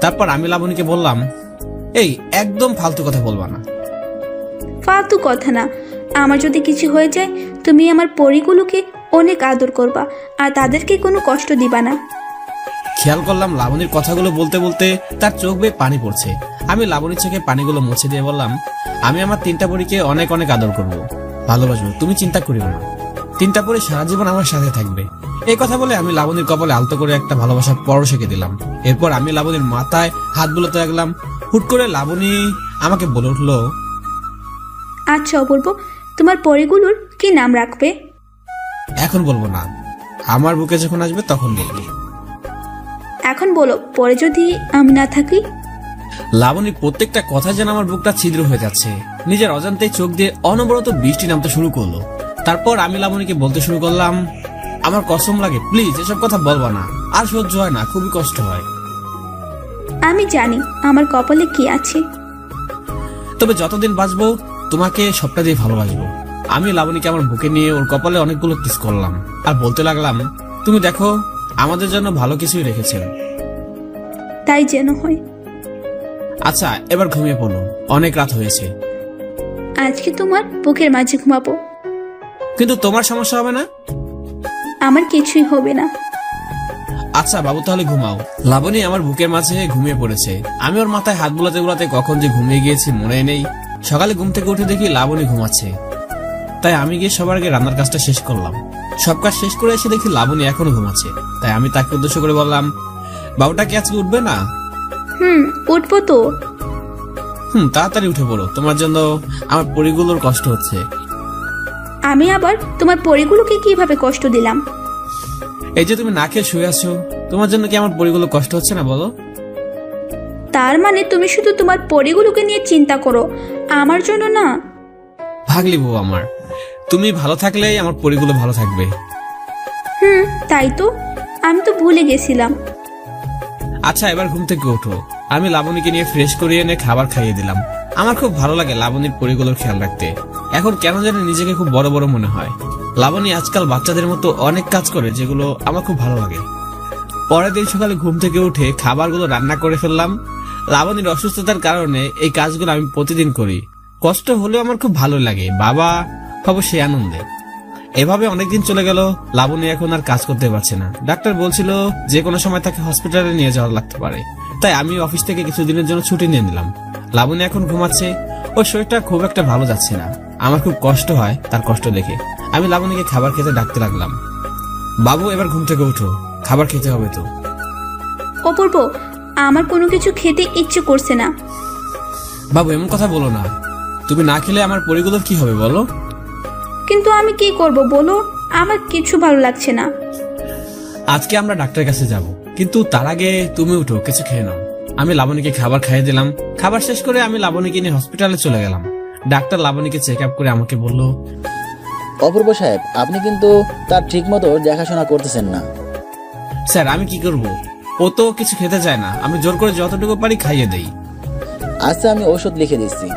তারপর আমি লাবণীকে বললাম, এই একদম ফালতু কথা বলবা না। ফালতু কথা না, আমার যদি কিছু হয়ে যায় তুমি আমার পরিগুলোকে অনেক আদর করবা আর তাদেরকে কোনো কষ্ট দিবা না। খেয়াল করলাম লাবণীর কথাগুলো বলতে বলতে তার চোখ বেয়ে পানি পড়ছে। আমি লাবণীর চোখে পানিগুলো মুছে দিয়ে বললাম, আমি আমার 3টা পরীকে অনেক অনেক আদর করব, ভালোবাসবো, তুমি চিন্তা করিও না। 3টা পরী সারা জীবন আমার সাথে থাকবে। এই কথা বলে আমি লাবণীর কপালে আলতো করে একটা ভালোবাসার পরশ এঁকে দিলাম। এরপর আমি লাবণীর মাথায় হাত বুলাতে লাগলাম। হুট করে লাবণী আমাকে বলে উঠলো, আচ্ছা অপূর্ব, তোমার পরিগুলোর কি নাম রাখবে? এখন বলবো না, আমার বুকে যখন আসবে তখন বলবো। এখন বলো, পরে যদি আমি না থাকি? লাবণীর প্রত্যেকটা কথা যেন আমার বুকটা ছিদ্র হয়ে যাচ্ছে। নিজের অজান্তে চোখ দিয়ে অনবরত বৃষ্টি নামতে শুরু করলো। তারপর আমি লাবণীকে বলতে শুরু করলাম, আমার কসম লাগে, প্লিজ এসব কথা বলবা না, আর সহ্য হয় না, খুবই কষ্ট হয়। আমি জানি আমার কপালে কি আছে, তবে যতদিন বাঁচবো তোমাকে সবটা দিয়ে ভালোবাসবো। আমি লাবণীকে আমার বুকে নিয়ে ওর কপালে অনেকগুলো কিস করলাম আর বলতে লাগলাম, তুমি দেখো আমাদের জন্য ভালো কিছুই রেখেছেন, তাই যেন হয়। আচ্ছা এবার ঘুমিয়ে পড়ো, অনেক রাত হয়েছে। আজকে তোমার বুকের মাঝে ঘুমাবো। কিন্তু তোমার সমস্যা হবে না? আমার কিছুই হবে না। আচ্ছা বাবু, তাহলে ঘুমাও। লাবণী আমার বুকের মাঝে ঘুমিয়ে পড়েছে। আমি ওর মাথায় হাত বুলাতে বুলাতে কখন যে ঘুমিয়ে গিয়েছি মনে নেই। সকালে ঘুম থেকে উঠে দেখি লাবণী ঘুমাচ্ছে। তাই আমি গিয়ে সবার আগে রান্নার কাজটা শেষ করলাম। সব কাজ শেষ করে এসে দেখি লাবণী এখনো ঘুমাচ্ছে। তাই আমি তাকে উদ্দেশ্য করে বললাম, বাবুটা কি আজকে উঠবে না? উঠবো তো। তাড়াতাড়ি উঠে পড়ো, তোমার জন্য আমার পরিগুলোর কষ্ট হচ্ছে। আমি আবার তোমার পরিগুলোকে কিভাবে কষ্ট দিলাম? এই যে তুমি না খেয়ে শুয়ে আছো, তোমার জন্য কি আমার পরিগুলো কষ্ট হচ্ছে না বলো? তার মানে তুমি শুধু তোমার পরিগুলোকে নিয়ে চিন্তা করো, আমার জন্য না? ভাগলি বউ আমার, তুমি ভালো থাকলেই আমার পরিগুলো ভালো থাকবে। তাই তো, আমি তো ভুলে গেছিলাম। আচ্ছা এবার ঘুম থেকে ওঠো। আমি লাবণীকে নিয়ে ফ্রেশ করিয়ে এনে খাবার খাইয়ে দিলাম। আমার খুব ভালো লাগে লাবণীর পরিগুলোর খেয়াল রাখতে। এখন কেন জানি নিজেকে খুব বড় বড় মনে হয়। লাবণী আজকাল বাচ্চাদের মতো অনেক কাজ করে, যেগুলো আমার খুব ভালো লাগে। পরের দিন সকালে ঘুম থেকে উঠে খাবারগুলো রান্না করে ফেললাম। লাবণীর অসুস্থতার কারণে এই কাজগুলো আমি প্রতিদিন করি। কষ্ট হলেও আমার খুব ভালো লাগে, বাবা হবো সে আনন্দে। এভাবে অনেকদিন চলে গেল। লাবণী এখন আর কাজ করতে পারছে না। ডাক্তার বলছিল যে কোনো সময় তাকে হসপিটালে নিয়ে যাওয়া লাগতে পারে। তাই আমি অফিস থেকে কিছুদিনের জন্য ছুটি নিয়ে নিলাম। লাবণী এখন ঘুমাচ্ছে, ওর শরীরটা খুব একটা ভালো যাচ্ছে না। আমার খুব কষ্ট হয় তার কষ্ট দেখে। আমি লাবণীকে খাবার খেতে ডাকতে লাগলাম, বাবু এবার ঘুম থেকে উঠো, খাবার খেতে হবে তো। অপূর্ব, আমার কোনো কিছু খেতে ইচ্ছে করছে না। বাবু এমন কথা বলো না, তুমি না খেলে আমার পরিগুলোর কি হবে বলো? কিন্তু আমি কি করব বলো, আমার কিছু ভালো লাগছে না। আজকে আমরা ডাক্তারের কাছে যাব, কিন্তু তার আগে তুমি উঠো, কিছু খেয়ে নাও। আমি লাবণীকে খাবার খাইয়ে দিলাম। খাবার শেষ করে আমি লাবণীকে নিয়ে হসপিটালে চলে গেলাম। ডাক্তার লাবণীকে চেক আপ করে আমাকে বলল, অপূর্ব সাহেব, আপনি কিন্তু তার ঠিক মতো দেখাশোনা করতেছেন না। স্যার আমি কি করব, ও তো কিছু খেতে চায় না। আমি জোর করে যতটুকু পারি খাইয়ে দেই। আচ্ছা আমি ঔষধ লিখে দিচ্ছি,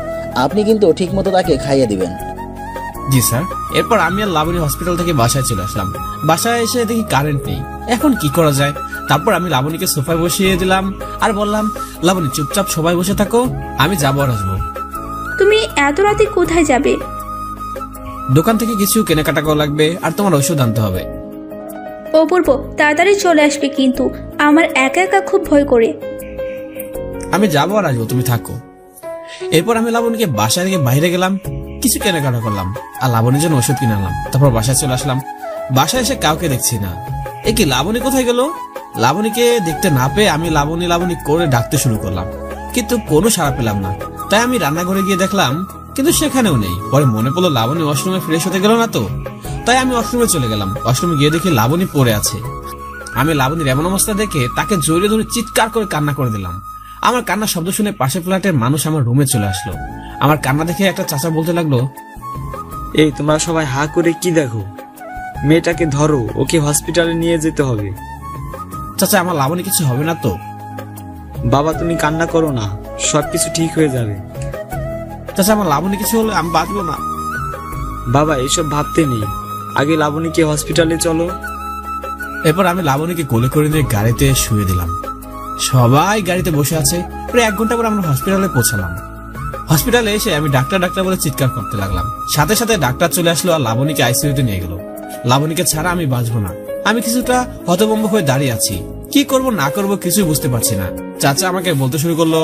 আপনি কিন্তু ঠিক মতো তাকে খাইয়ে দিবেন। জি স্যার। এরপর আমি আর লাবণী হসপিটাল থেকে বাসায় চলে আসলাম। বাসায় এসে দেখি কারেন্ট নেই। এখন কি করা যায়? তারপর আমি লাবণীকে সোফায় বসিয়ে দিলাম আর বললাম, লাবণী চুপচাপ সবাই বসে থাকো, আমি যাবো আর আসবো। তুমি এত রাতে কোথায় যাবে? দোকান থেকে কিছু কেনাকাটা করা লাগবে আর তোমার ওষুধ আনতে হবে। অপূর্ব, তাড়াতাড়ি চলে আসবে, কিন্তু আমার একা একা খুব ভয় করে। আমি যাবো আর আসবো, তুমি থাকো। এরপর আমি লাবণীকে বাসায় রেখে বাইরে গেলাম, কিছু কেনাকাটা করলাম আর লাবণীর জন্য ওষুধ কিনে আনলাম। তারপর বাসায় চলে আসলাম। বাসায় এসে কাউকে দেখছি না। এ কি, লাবণী কোথায় গেল? লাবণীকে দেখতে না পেয়ে আমি লাবণী লাবণী করে ডাকতে শুরু করলাম, কিন্তু কোনো সাড়া পেলাম না। তাই আমি রান্নাঘরে গিয়ে দেখলাম, কিন্তু সেখানেও নেই। পরে মনে পড়লো লাবণী ওয়াশরুমে ফ্রেশ হতে গেল না তো। তাই আমি ওয়াশরুমে চলে গেলাম। ওয়াশরুমে গিয়ে দেখি লাবণী পড়ে আছে। আমি লাবণীর এমন অবস্থা দেখে তাকে জড়িয়ে ধরে চিৎকার করে কান্না করে দিলাম। আমার কান্নার শব্দ শুনে পাশের ফ্ল্যাটের মানুষ আমার রুমে চলে আসলো। আমার কান্না দেখে একটা চাচা বলতে লাগলো, এই তোমরা সবাই হা করে কি দেখো? মেয়েটাকে ধরো, ওকে হসপিটালে নিয়ে যেতে হবে। চাচা আমার লাবণী কিছু হবে না তো? বাবা তুমি কান্না করো না, সবকিছু ঠিক হয়ে যাবে। চাচা আমার লাবণী কিছু হলে আমি বাঁচবো না। বাবা এসব ভাবতে নেই, আগে লাবণীকে হসপিটালে চলো। এরপর আমি লাবণীকে কোলে করে নিয়ে গাড়িতে শুয়ে দিলাম। সবাই গাড়িতে বসে আছে। প্রায় 1 ঘন্টা পর আমরা হসপিটালে পৌঁছালাম। হসপিটালে এসে আমি ডাক্তার ডাক্তার বলে চিৎকার করতে লাগলাম। সাথে সাথে ডাক্তার চলে আসলো আর লাবণীকে আইসিইউতে নিয়ে গেল। লাবণীকে ছাড়া আমি বাঁচবো না। আমি কিছুটা হতভম্ব হয়ে দাঁড়িয়ে আছি, কি করব না করব কিছুই বুঝতে পারছি না। চাচা আমাকে বলতে শুরু করলো,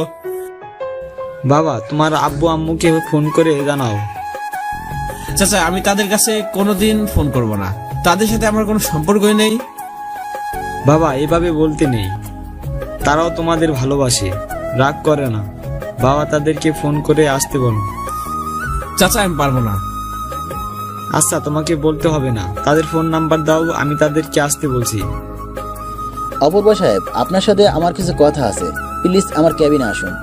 বাবা তোমার আব্বু আম্মুকে ফোন করে জানাও। চাচা আমি তাদের কাছে কোনোদিন ফোন করব না, তাদের সাথে আমার কোনো সম্পর্কই নেই। বাবা এভাবে বলতে নেই, তারাও তোমাদের ভালোবাসে, রাগ করে না। বাবা তাদেরকে ফোন করে আসতে বলো। চাচা আমি পারবো না। আচ্ছা তোমাকে বলতে হবে না, তাদের ফোন নাম্বার দাও, আমি তাদেরকে আসতে বলছি। অপূর্ব সাহেব, আপনার সাথে আমার কিছু কথা আছে, প্লিজ আমার কেবিনে আসুন।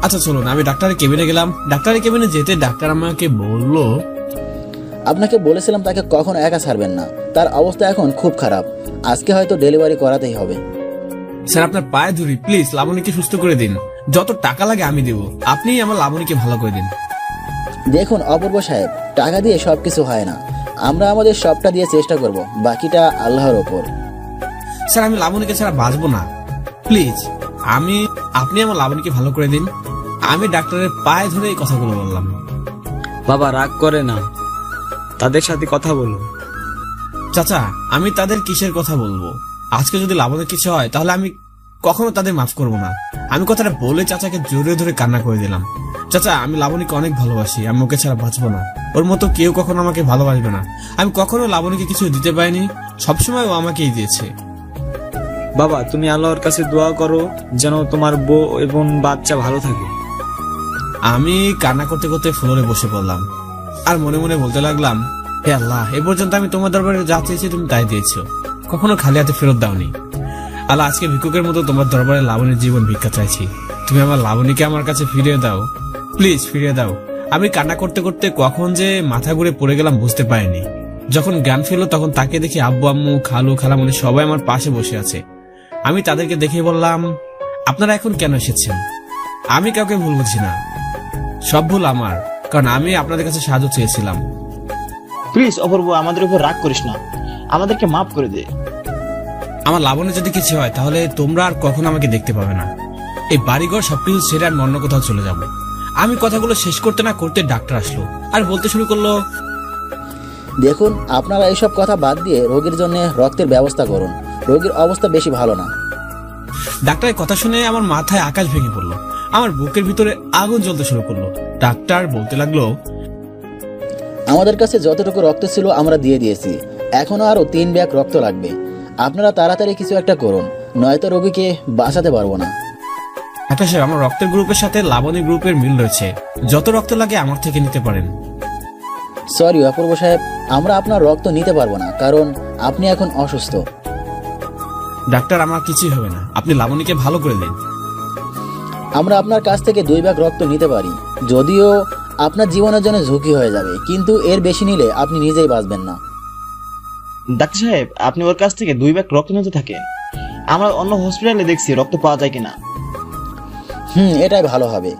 আচ্ছা চলুন। আমি ডাক্তারের কেবিনে গেলাম। ডাক্তারের কেবিনে যেতে ডাক্তার আমাকে বলল, আপনাকে বলেছিলাম তাকে কখনো একা ছাড়বেন না, তার অবস্থা এখন খুব খারাপ, আজকে হয়তো ডেলিভারি করাতেই হবে। স্যার আপনার পায়ে ধরি, প্লিজ লাবণীকে সুস্থ করে দিন, যত টাকা লাগে আমি দেব, আপনি আমার লাবণীকে ভালো করে দিন। দেখুন অপূর্ব সাহেব, টাকা দিয়ে সবকিছু হয় না, আমরা আমাদের সবটা দিয়ে চেষ্টা করব, বাকিটা আল্লাহর ওপর। স্যার আমি লাবণীকে ছাড়া বাঁচবো না, প্লিজ আপনি আমার লাবণীকে ভালো করে দিন। আমি ডাক্তারের পায়ে ধরে এই কথাগুলো বললাম। বাবা রাগ করে না, তাদের সাথে কথা বলো। চাচা আমি তাদের কিসের কথা বলবো? আজকে যদি লাবণীর কিছু হয় তাহলে আমি কখনো তাদের মাফ করব না। আমি কথাটা বলে চাচাকে জোরে ধরে কান্না করে দিলাম। চাচা আমি লাবণীকে অনেক ভালোবাসি, আমি ওকে ছাড়া বাঁচবো না, ওর মতো কেউ কখনো আমাকে ভালোবাসবে না। আমি কখনো লাবণীকে কিছু দিতে পারিনি, সবসময় ও আমাকেই দিয়েছে। বাবা তুমি আল্লাহর কাছে দোয়া করো যেন তোমার বউ এবং বাচ্চা ভালো থাকে। আমি কান্না করতে করতে ফ্লোরে বসে পড়লাম আর মনে মনে বলতে লাগলাম, হে আল্লাহ, এ পর্যন্ত আমি তোমার দরবারে যা চেয়েছি তুমি তাই দিয়েছো, কখনো খালি হাতে ফেরত দাওনি। আল্লাহ আজকে ভিক্ষুকের মতো তোমার দরবারে লাবণীর জীবন ভিক্ষা চাইছি, তুমি আমার লাবণীকে আমার কাছে ফিরিয়ে দাও, প্লিজ ফিরিয়ে দাও। আমি কান্না করতে করতে কখন যে মাথা ঘুরে পড়ে গেলাম বুঝতে পারিনি। যখন জ্ঞান ফিরল তখন তাকে দেখি আব্বু আম্মু খালু খালামণি সবাই আমার পাশে বসে আছে। আমি তাদেরকে দেখে বললাম, আপনারা এখন কেন এসেছেন? আমি কাউকে ভুল বুঝি না, সব ভুল আমার, কারণ আমি আপনাদের কাছে সাহায্য চেয়েছিলাম। প্লিজ অপূর্ব, আমাদের উপর রাগ করিস না, আমাদেরকে মাফ করে দে। আমার লাবণে যদি কিছু হয় তাহলে তোমরা আর কখনো আমাকে দেখতে পাবে না। এই বাড়িঘর সবকিছু ছেড়ে আমি অন্য কোথাও চলে যাব। আমি কথাগুলো শেষ করতে না করতে ডাক্তার আসলো আর বলতে শুরু করলো, দেখুন আপনারা এইসব কথা বাদ দিয়ে রোগীর জন্য রক্তের ব্যবস্থা করুন, রোগীর অবস্থা বেশি ভালো না। ডাক্তারের কথা শুনে আমার মাথায় আকাশ ভেঙে পড়লো, আমার বুকের ভিতরে আগুন জ্বলতে শুরু করলো। ডাক্তার বলতে লাগলো, আমাদের কাছে যতটুকু রক্ত ছিল আমরা দিয়ে দিয়েছি, এখনো আরো 3 ব্যাগ রক্ত লাগবে, আপনারা তাড়াতাড়ি কিছু একটা করুন, নয়তো রোগীকে বাঁচাতে পারবো না। ডাক্তার সাহেব আমার রক্তের গ্রুপের সাথে লাবণী গ্রুপের মিল রয়েছে, যত রক্ত লাগে আমার থেকে নিতে পারেন। সরি অপূর্ব সাহেব, আমরা আপনার রক্ত নিতে পারবো না, কারণ আপনি এখন অসুস্থ। ডাক্তার আমার কিছুই হবে না, আপনি লাবণীকে ভালো করে দিন। আমরা আপনার কাছ থেকে 2 ব্যাগ রক্ত নিতে পারি, যদিও আপনার জীবনের জন্য ঝুঁকি হয়ে যাবে, কিন্তু এর বেশি নিলে আপনি নিজেই বাঁচবেন না। ডাক্তার সাহেব আপনি ওর কাছ থেকে 2 ব্যাগ রক্ত নিতে থাকেন, আমরা অন্য হসপিটালে দেখছি রক্ত পাওয়া যায় কিনা। এটাই ভালো হবে,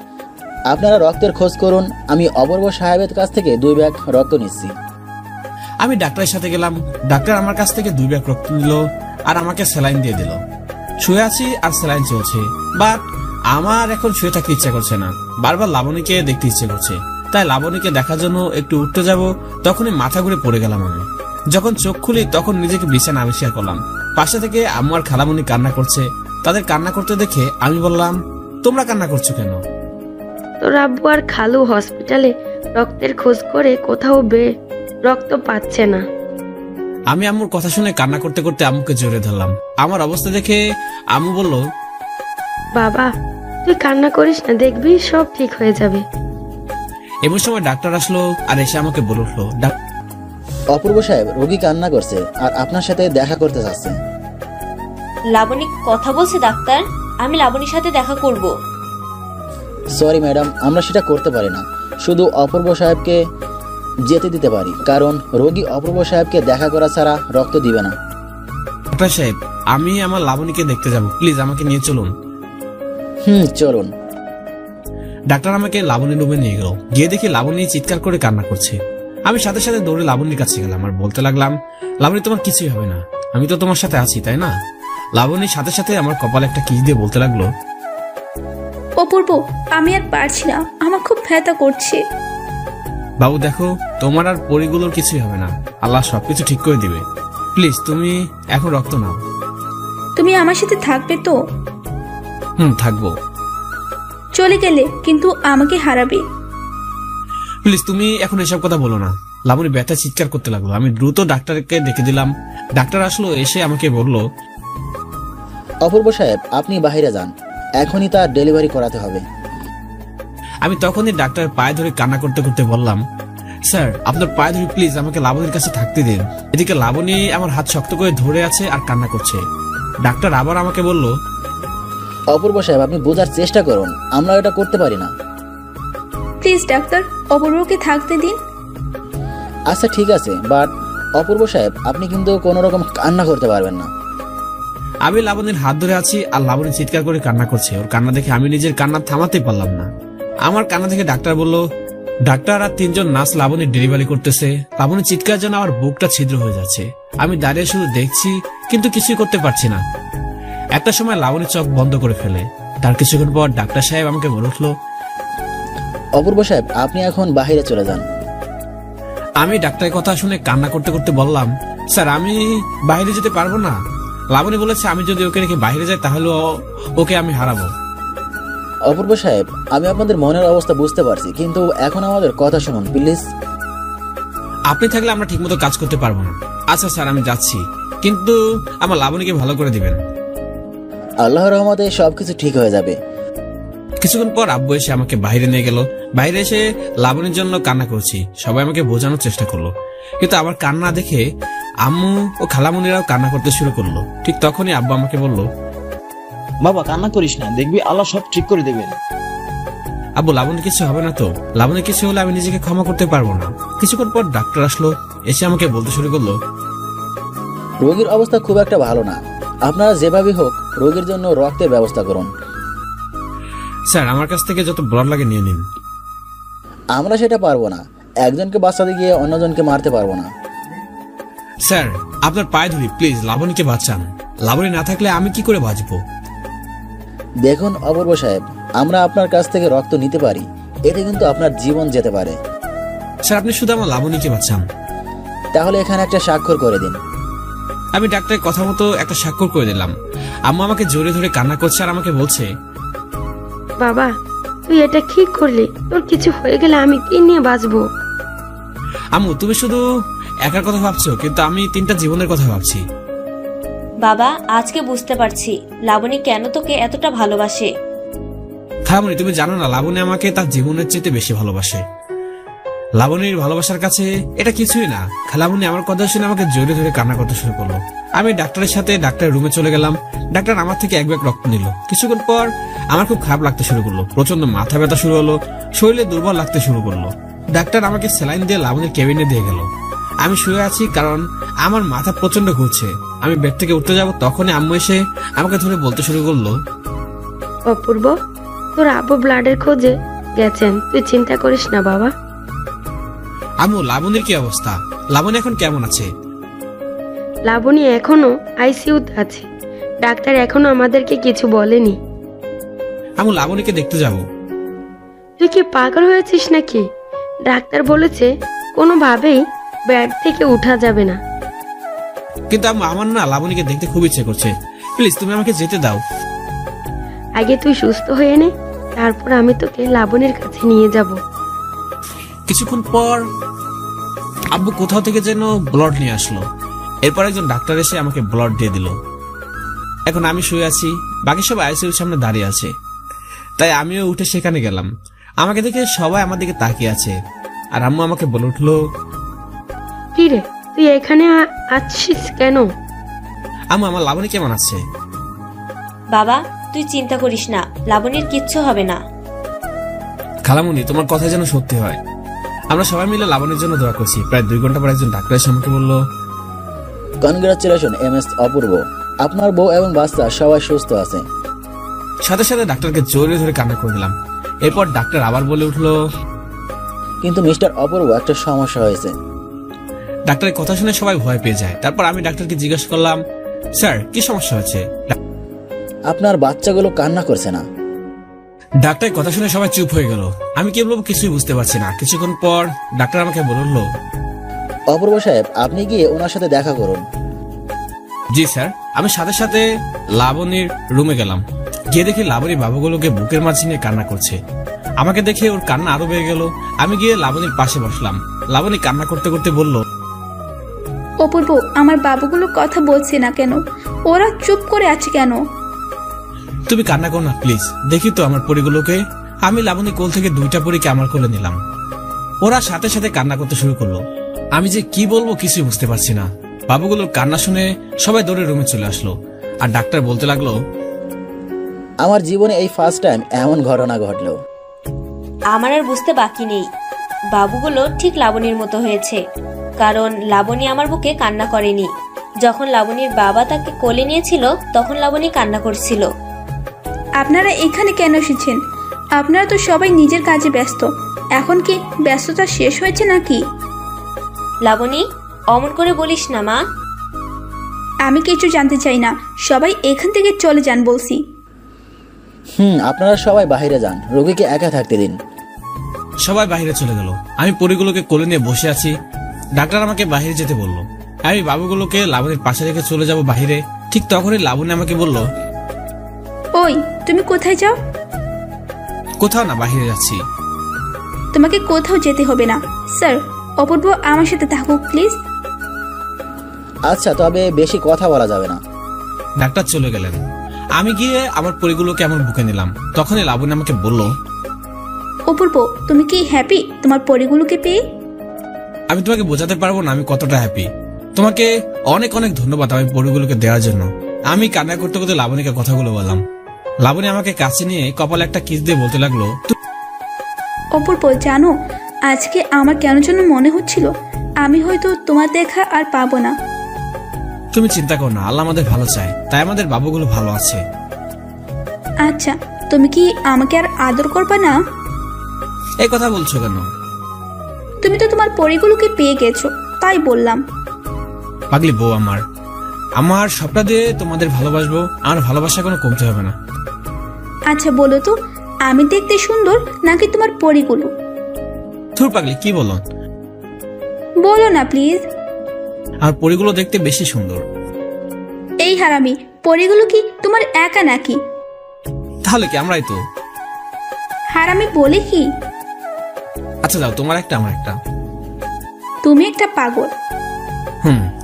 আপনারা রক্তের খোঁজ করুন, আমি অপূর্ব সাহেবের কাছ থেকে 2 ব্যাগ রক্ত নিচ্ছি। আমি ডাক্তারের সাথে গেলাম, ডাক্তার আমার কাছ থেকে 2 ব্যাগ রক্ত নিল আর আমাকে স্যালাইন দিয়ে দিল। শুয়ে আছি আর স্যালাইন চলছে, বাট আমার এখন শুয়ে থাকতে ইচ্ছা করছে না, বারবার লাবণীকে দেখতে ইচ্ছে করছে। তাই লাবণীকে দেখার জন্য একটু উঠতে যাব, তখনই মাথা ঘুরে পড়ে গেলাম। আমি যখন চোখ খুলি তখন নিজেকে বিছানা আবিষ্কার করলাম, পাশে থেকে আম্মু আর খালামণি কান্না করছে। তাদের কান্না করতে দেখে আমি বললাম, তোমরা কান্না করছো কেন? তোর আব্বু আর খালু হসপিটালে রক্তের খোঁজ করে কোথাও রক্ত পাচ্ছে না। আমি আম্মুর কথা শুনে কান্না করতে করতে আম্মুকে জড়িয়ে ধরলাম। আমার অবস্থা দেখে আম্মু বলল, বাবা তুই কান্না করিস না, দেখবি সব ঠিক হয়ে যাবে। এমন সময় ডাক্তার আসলো আর এসে আমাকে বলে উঠলো, অপূর্ব সাহেব রোগী কান্না করছে আর আপনার সাথে দেখা করতে চাচ্ছে। লাবণী কথা বলছে ডাক্তার, আমি লাবণীর সাথে দেখা করব। সরি ম্যাডাম, আমরা সেটা করতে পারি না, শুধু অপূর্ব সাহেবকে যেতে দিতে পারি, কারণ রোগী অপূর্ব সাহেবকে দেখা করা ছাড়া রক্ত দিবে না। ডাক্তার সাহেব আমি আমার লাবণীকে দেখতে যাব, প্লিজ আমাকে নিয়ে চলুন। চলুন। ডাক্তার আমাকে লাবণী রুমে নিয়ে গেল, গিয়ে দেখি লাবণী চিৎকার করে কান্না করছে। আমি সাথে সাথে দৌড়ে লাবণীর কাছে গেলাম আর বলতে লাগলাম, লাবণী তোমার কিছুই হবে না, আমি তো তোমার সাথে আছি, তাই না? লাবণীর সাথে সাথে আমার কপালে একটা কিস দিয়ে বলতে লাগলো, অপূর্ব, আমি আর পারছি না, আমার খুব ব্যথা করছে। বাবু দেখো, তোমার আর পরিগুলোর কিছুই হবে না, আল্লাহ সবকিছু ঠিক করে দিবে। প্লিজ তুমি এখন রক্ত নাও। তুমি আমার সাথে থাকবে তো? থাকবো। চলে গেলে কিন্তু আমাকে হারাবে। প্লিজ তুমি এখন এসব কথা বলো না। লাবণী ব্যথা চিৎকার করতে লাগলো। আমি দ্রুত ডাক্তারকে ডেকে দিলাম। ডাক্তার আসলো, এসে আমাকে বলল, অপূর্ব সাহেব, আপনি বাইরে যান, এখনই তার ডেলিভারি করাতে হবে। আমি তখনই ডাক্তারের পায়ে ধরে কান্না করতে করতে বললাম, স্যার আপনার পায়ে ধরে প্লিজ আমাকে লাবণীর কাছে থাকতে দিন। এদিকে লাবণী আমার হাত শক্ত করে ধরে আছে আর কান্না করছে। ডাক্তার আবার আমাকে বলল, অপূর্ব সাহেব, আপনি বোঝার চেষ্টা করুন, আমরা এটা করতে পারি না। প্লিজ ডাক্তার, অপূর্বকে থাকতে দিন। আচ্ছা ঠিক আছে, বাট অপূর্ব সাহেব, আপনি কিন্তু কোনো রকম কান্না করতে পারবেন না। আমি লাবণীর হাত ধরে আছি আর লাবণী চিৎকার করে কান্না করছে। ওর কান্না দেখে আমি নিজের কান্না থামাতে পারলাম না। আমার কান্না দেখে ডাক্তার বলল, ডাক্তার আর 3 জন নার্স লাবণীর ডেলিভারি করতেছে। লাবণীর চিৎকার যেন আমার বুকটা ছিদ্র হয়ে যাচ্ছে। আমি দাঁড়িয়ে শুধু দেখছি, কিন্তু কিছুই করতে পারছি না। একটা সময় লাবণী চোখ বন্ধ করে ফেলে। তার কিছুক্ষণ পর ডাক্তার সাহেব আমাকে বলে উঠল, অপূর্ব সাহেব, আপনি এখন বাইরে চলে যান। আমি ডাক্তারের কথা শুনে কান্না করতে করতে বললাম, স্যার আমি বাইরে যেতে পারবো না। লাবণী বলেছে আমি যদি ওকে রেখে বাইরে যাই তাহলে ওকে আমি হারাবো। অপূর্ব সাহেব, আমি আপনাদের মনের অবস্থা বুঝতে পারছি, কিন্তু এখন আমাদের কথা শুনুন প্লিজ। আপনি থাকলে আমরা ঠিকমতো কাজ করতে পারবো না। আচ্ছা স্যার, আমি যাচ্ছি, কিন্তু আমার লাবণীকে ভালো করে দিবেন। আল্লাহর রহমতে সবকিছু ঠিক হয়ে যাবে। কিছুক্ষণ পর আব্বু এসে আমাকে বাইরে নিয়ে গেল। বাইরে এসে লাবণীর জন্য কান্না করছি। সবাই আমাকে বোঝানোর চেষ্টা করলো, কিন্তু আমার কান্না দেখে আম্মু ও খালামুনিরাও কান্না করতে শুরু করলো। ঠিক তখনই আব্বু আমাকে বলল, বাবা কান্না করিস না, দেখবি আল্লাহ সব ঠিক করে দেবেন। আব্বু লাবণী কিছু হবে না তো? লাবণী কিছু হলে আমি নিজেকে ক্ষমা করতে পারবো না। কিছুক্ষণ পর ডাক্তার আসলো, এসে আমাকে বলতে শুরু করলো, রোগীর অবস্থা খুব একটা ভালো না, আপনারা যেভাবে হোক রোগীর জন্য রক্তের ব্যবস্থা করুন। স্যার আমার কাছ থেকে যত ব্লাড লাগে নিয়ে নিন। আমরা সেটা পারবো না, একজনকে বাঁচাতে গিয়ে অন্যজনকে মারতে পারবো না। স্যার আপনার পায়ে ধরি, প্লিজ লাবণীকে বাঁচান। লাবণী না থাকলে আমি কি করে বাঁচবো? দেখুন অপূর্ব সাহেব, আমরা আপনার কাছ থেকে রক্ত নিতে পারি, এতে কিন্তু আপনার জীবন যেতে পারে। স্যার আপনি শুধু আমার লাবণীকে বাঁচান। তাহলে এখানে একটা স্বাক্ষর করে দিন। আমি ডাক্তারের কথা মতো একটা স্বাক্ষর করে দিলাম। আম্মা আমাকে জোরে ধরে কান্না করছে আর আমাকে বলছে, বাবা তুই এটা কি করলি? তোর কিছু হয়ে গেলে আমি কি নিয়ে বাঁচবো? আম্মু তুমি শুধু একার কথা ভাবছো, কিন্তু আমি 3টা জীবনের কথা ভাবছি। বাবা আজকে বুঝতে পারছি লাবণী কেন তোকে এতটা ভালোবাসে। খালামণি তুমি জানো না, লাবণী আমাকে তার জীবনের চেয়ে বেশি ভালোবাসে। লাবণীর ভালোবাসার কাছে এটা কিছুই না। খালামণি আমার কথা শুনে আমাকে জোরে ধরে কান্না করতে শুরু করলো। আমি ডাক্তারের সাথে ডাক্তারের রুমে চলে গেলাম। ডাক্তার আমার থেকে 1 ব্যাগ রক্ত নিল। কিছুক্ষণ পর আমার খুব খারাপ লাগতে শুরু করলো। প্রচন্ড মাথা ব্যথা শুরু হলো, শরীরে দুর্বল লাগতে শুরু করলো। ডাক্তার আমাকে স্যালাইন দিয়ে লাবণীর কেবিনে দিয়ে গেল। আমি শুয়ে আছি কারণ আমার মাথা প্রচন্ড ঘুরছে। আমি বেড থেকে উঠতে যাব, তখনই আম্মু এসে আমাকে ধরে বলতে শুরু করলো, অপূর্ব তোর আব্বু ব্লাডের খোঁজে গেছেন, তুই চিন্তা করিস না বাবা। আম্মু লাবণীর কি অবস্থা? লাবণী এখন কেমন আছে? লাবণী এখনো আইসিইউতে আছে, ডাক্তার এখনো আমাদেরকে কিছু বলেনি। আম্মু লাবণীকে দেখতে যাব। তুই কি পাগল হয়েছিস নাকি? ডাক্তার বলেছে কোনোভাবেই বেড থেকে উঠা যাবে না। কিন্তু আম্মু আমার না লাবণীকে দেখতে খুব ইচ্ছে করছে, প্লিজ তুমি আমাকে যেতে দাও। আগে তুই সুস্থ হয়ে নে, তারপর আমি তোকে লাবণীর কাছে নিয়ে যাব। কিছুক্ষণ পর আব্বু কোথাও থেকে যেন ব্লাড নিয়ে আসলো। এরপর একজন ডাক্তার এসে আমাকে ব্লাড দিয়ে দিল। এখন আমি শুয়ে আছি, বাকি সব আইসিইউর সামনে দাঁড়িয়ে আছে। তাই আমিও উঠে সেখানে গেলাম। আমাকে দেখে সবাই আমার দিকে তাকিয়ে আছে। আর আম্মু আমাকে বলে উঠলো, কি রে তুই এখানে আছিস কেন? আম্মু আমার লাবণী কেমন আছে? বাবা তুই চিন্তা করিস না, লাবণীর কিচ্ছু হবে না। খালামুনি তোমার কথা যেন সত্যি হয়। আমরা সবাই মিলে লাবণীর জন্য দোয়া করছি। প্রায় 2 ঘন্টা পর একজন ডাক্তার এসে আমাকে বলল, কনগ্রাচুলেশন MS অপূর্ব, আপনার বউ এবং বাচ্চা সবাই সুস্থ আছে। সাথে সাথে ডাক্তারকে জোরে ধরে কান্না করে দিলাম। এরপর ডাক্তার আবার বলে উঠলো, কিন্তু মিস্টার অপূর্ব একটা সমস্যা হয়েছে। ডাক্তারের কথা শুনে সবাই ভয় পেয়ে যায়। তারপর আমি ডাক্তারকে জিজ্ঞাসা করলাম, স্যার কি সমস্যা হয়েছে? আপনার বাচ্চাগুলো কান্না করছে না। ডাক্তারের কথা শুনে সবাই চুপ হয়ে গেল। আমি কি বলবো কিছুই বুঝতে পারছি না। কিছুক্ষণ পর ডাক্তার আমাকে বলল, অপূর্ব সাহেব, আপনি গিয়ে ওনার সাথে দেখা করুন। জি স্যার। আমি সাথে সাথে লাবণীর রুমে গেলাম। গিয়ে দেখি লাবণী বাবুগুলোকে বুকের মাঝে নিয়ে কান্না করছে। আমাকে দেখে ওর কান্না আরো বেড়ে গেল। আমি গিয়ে লাবণীর পাশে বসলাম। লাবণী কান্না করতে করতে বলল, অপূর্ব, আমার বাবুগুলো কথা বলছে না কেন? ওরা চুপ করে আছে কেন? তুমি কান্না করো না প্লিজ, দেখি তো আমার পরীগুলোকে। আমি লাবণী কোল থেকে 2টা পরীকে আমার কোলে নিলাম। ওরা সাথে সাথে কান্না করতে শুরু করলো। আমি যে কি বলবো কিছুই বুঝতে পারছি না। বাবুগুলোর কান্না শুনে সবাই দৌড়ে রুমে চলে আসলো। আর ডাক্তার বলতে লাগলো, আমার জীবনে এই ফার্স্ট টাইম এমন ঘটনা ঘটলো। আমার আর বুঝতে বাকি নেই, বাবুগুলো ঠিক লাবণীর মতো হয়েছে। কারণ লাবণী আমার বুকে কান্না করেনি। যখন লাবণীর বাবা তাকে কোলে নিয়েছিল তখন লাবণী কান্না করছিল। আপনারা এখানে কেন এসেছেন? আপনারা তো সবাই নিজের কাজে ব্যস্ত। এখন কি ব্যস্ততা শেষ হয়েছে নাকি? লাবণী, অমন করে বলিস না মা। আমি কিছু জানতে চাই না, সবাই এখান থেকে চলে যান বলছি। আপনারা সবাই বাইরে যান, রোগীকে একা থাকতে দিন। সবাই বাইরে চলে গেল। আমি পরীগুলোকে কোলে নিয়ে বসে আছি। ডাক্তার আমাকে বাইরে যেতে বলল। আমি বাবুগুলোকে লাবণীর পাশে রেখে চলে যাব বাইরে। ঠিক তখনই লাবণী আমাকে বলল, ওই তুমি কোথায় যাও? কোথাও না, বাইরে যাচ্ছি। তোমাকে কোথাও যেতে হবে না। স্যার, অপূর্ব আমার সাথে থাকুক প্লিজ। আচ্ছা, তবে বেশি কথা বলা যাবে না। ডাক্তার চলে গেলেন। আমি গিয়ে আমার পরীগুলোকে আমার বুকে নিলাম। তখনই লাবণী আমাকে বলল, অপূর্ব, তুমি কি হ্যাপি তোমার পরীগুলোকে পেয়ে? আমি তোমাকে বোঝাতে পারবো না আমি কতটা হ্যাপি। তোমাকে অনেক অনেক ধন্যবাদ আমি পরীগুলোকে দেওয়ার জন্য। আমি কান্না করতে করতে লাবণীকে কথাগুলো বললাম। লাবণী আমাকে কাছে নিয়ে কপালে একটা কিস দিয়ে বলতে লাগলো, অপূর্ব, জানো আজকে আমার কেন যেন মনে হচ্ছিল আমি হয়তো তোমার দেখা আর পাবো না। তুমি চিন্তা করো না, আল্লাহ আমাদের ভালো চায়, তাই আমাদের বাবুগুলো ভালো আছে। আচ্ছা, তুমি কি আমাকে আর আদর করবে না? এই কথা বলছো কেন? তুমি তো তোমার পরীগুলোকে পেয়ে গেছো, তাই বললাম। পাগলি বউ আমার সবটা দিয়ে তোমাদের ভালোবাসবো। আমার ভালোবাসা কোনো কমতে হবে না। আচ্ছা বলো তো, আমি দেখতে সুন্দর নাকি তোমার পরীগুলো? ধুর পাগলি, কি বলো? বলো না প্লিজ। আর পরীগুলো দেখতে বেশি সুন্দর। এই হারামি, পরীগুলো কি তোমার একা নাকি? তাহলে কি আমরাই তো। হারামি বলে কি? আচ্ছা যাও, তোমার একটা আমার একটা। তুমি একটা পাগল।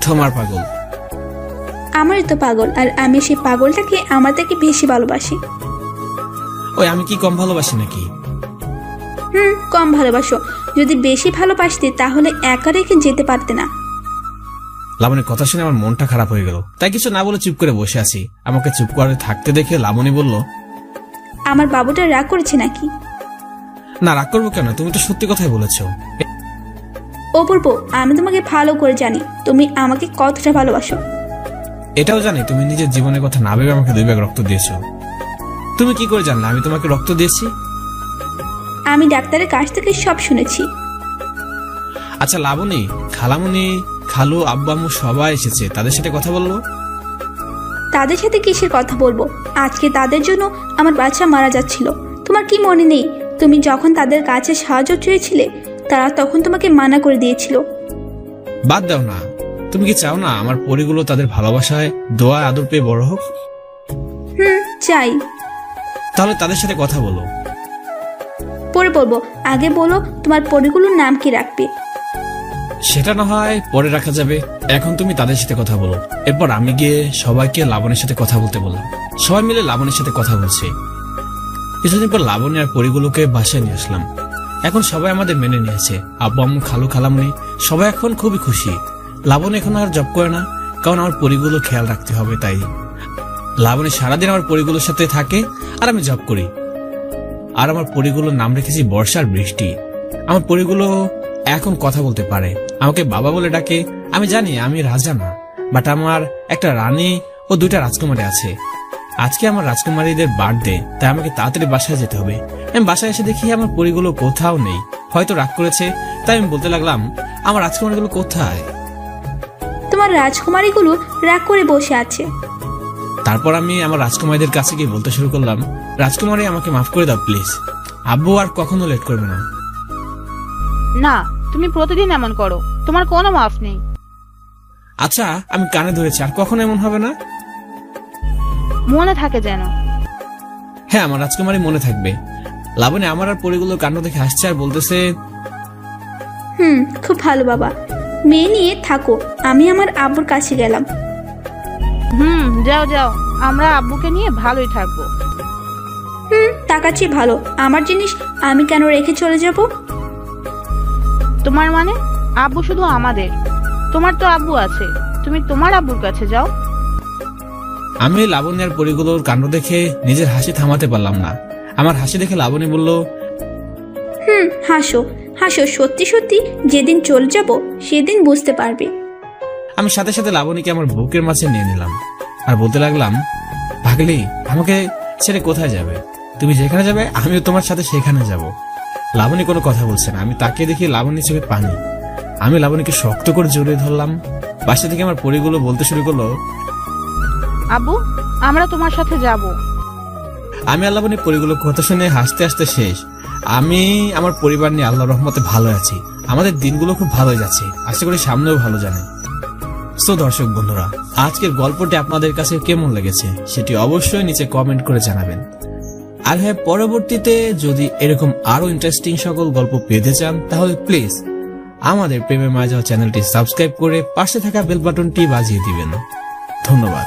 তোমার পাগল। আমারই তো পাগল, আর আমি সেই পাগলটাকে আমার থেকে বেশি ভালোবাসি। ওই আমি কি কম ভালোবাসি নাকি? কম ভালোবাসো। যদি বেশি ভালোবাসতে তাহলে একা রেখে যেতে পারতে না। লাবণীর কথা শুনে আমার মনটা খারাপ হয়ে গেল। তাই কিছু না বলে চুপ করে বসে আছি। আমাকে চুপ করে থাকতে দেখে লাবণী বলল, আমার বাবুটা রাগ করেছে নাকি? না, রাগ করবো কেন? তুমি তো সত্যি কথাই বলেছো। অপূর্ব, আমি তোমাকে ভালো করে জানি তুমি আমাকে কতটা ভালোবাসো। এটাও জানি তুমি নিজের জীবনের কথা না ভেবে আমাকে 2 ব্যাগ রক্ত দিয়েছো। তুমি কি করে জানলে আমি তোমাকে রক্ত দিয়েছি? আমি ডাক্তারের কাছ থেকে সব শুনেছি। আচ্ছা লাবণী, খালামণি, খালু, আব্বু আম্মু সবাই এসেছে, তাদের সাথে কথা বলবো? তাদের সাথে কিসের কথা বলবো? আজকে তাদের জন্য আমার বাচ্চা মারা যাচ্ছিল। তোমার কি মনে নেই? তুমি যখন তাদের কাছে সাহায্য চেয়েছিলে তারা তখন তোমাকে মানা করে দিয়েছিল। বাদ দাও না। তুমি কি চাও না আমার পরীগুলো তাদের ভালোবাসায় দোয়া আদর পেয়ে বড় হোক? চাই। তাহলে তাদের সাথে কথা বলো। পরে বলবো, আগে বলো তোমার পরীগুলোর নাম কি রাখবে? সেটা না হয় পরে রাখা যাবে। এখন তুমি তাদের সাথে কথা বলো। এরপর আমি গিয়ে সবাইকে লাবণীর সাথে কথা বলতে বললাম। সবাই মিলে লাবণীর সাথে কথা বলছে। কিছুদিন পর লাবণী আর পরীগুলোকে বাসায় নিয়ে আসলাম। এখন সবাই আমাদের মেনে নিয়েছে। আব্বু আম্মু, খালু, খালামণি সবাই এখন খুবই খুশি। লাবণী এখন আর জব করে না, কারণ আমার পরীগুলো খেয়াল রাখতে হবে। তাই লাবণী সারাদিন আমার পরীগুলোর সাথে থাকে আর আমি জব করি। আর আমার পরীগুলোর নাম রেখেছি বর্ষা আর বৃষ্টি। আমার পরীগুলো এখন কথা বলতে পারে, আমাকে বাবা বলে ডাকে। আমি জানি আমি রাজা না, বাট আমার একটা রানী ও 2টা রাজকুমারী আছে। আজকে আমার রাজকুমারীদের বার্থডে, তাই আমাকে তাড়াতাড়ি বাসায় যেতে হবে। আমি বাসায় এসে দেখি আমার পরীগুলো কোথাও নেই, হয়তো রাগ করেছে। তাই আমি বলতে লাগলাম, আমার রাজকুমারীগুলো কোথায়? তোমার রাজকুমারীগুলো রাগ করে বসে আছে। তারপর আমি আমার রাজকুমারীদের কাছে গিয়ে বলতে শুরু করলাম, রাজকুমারী আমাকে মাফ করে দাও প্লিজ, আব্বু আর কখনো লেট করবে না। না, তুমি প্রতিদিন এমন করো, তোমার কোনো মাফ নেই। আচ্ছা আমি কানে ধরেছি, আর কখনো এমন হবে না। মনে থাকে যেন। হ্যাঁ আমার রাজকুমারী মনে থাকবে। লাবণী আমার আর পরিগুলোর কাণ্ড দেখে হাসছে আর বলতেছে, খুব ভালো বাবা, মেয়ে নিয়ে থাকো, আমি আমার আব্বুর কাছে গেলাম। যাও যাও, আমরা আব্বুকে নিয়ে ভালোই থাকবো। তাকাচ্ছি ভালো, আমার জিনিস আমি কেন রেখে চলে যাব? তোমার মানে আব্বু শুধু আমাদের? তোমার তো আব্বু আছে, তুমি তোমার আব্বুর কাছে যাও। আমি লাবণী আর পরিগুলোর কাণ্ড দেখে নিজের হাসি থামাতে পারলাম না। আমার হাসি দেখে লাবণী বলল, হাসো হাসো, সত্যি সত্যি যেদিন চলে যাব সেদিন বুঝতে পারবে। আমি সাথে সাথে লাবণীকে আমার বুকের মাঝে নিয়ে নিলাম আর বলতে লাগলাম, ভাগলি আমাকে ছেড়ে কোথায় যাবে? তুমি যেখানে যাবে আমিও তোমার সাথে সেখানে যাব। লাবণী কোনো কথা বলছে না। আমি তাকে দেখি লাবণীর চোখে পানি। আমি লাবণীকে শক্ত করে জড়িয়ে ধরলাম। বাসা থেকে আমার পরিগুলো বলতে শুরু করলো, আব্বু আমরা তোমার সাথে যাব। আমি আর লাবণী পরিগুলোর কথা শুনে হাসতে হাসতে শেষ। আমি আমার পরিবার নিয়ে আল্লাহর রহমতে ভালো আছি। আমাদের দিনগুলো খুব ভালো যাচ্ছে, আশা করি সামনেও ভালো জানে। সো দর্শক বন্ধুরা, আজকের গল্পটি আপনাদের কাছে কেমন লেগেছে সেটি অবশ্যই নিচে কমেন্ট করে জানাবেন। আর হ্যাঁ, পরবর্তীতে যদি এরকম আরো ইন্টারেস্টিং সকল গল্প পেতে চান তাহলে প্লিজ আমাদের প্রেমে মায়া যাওয়া চ্যানেলটি সাবস্ক্রাইব করে পাশে থাকা বেল বাটনটি বাজিয়ে দিবেন। ধন্যবাদ।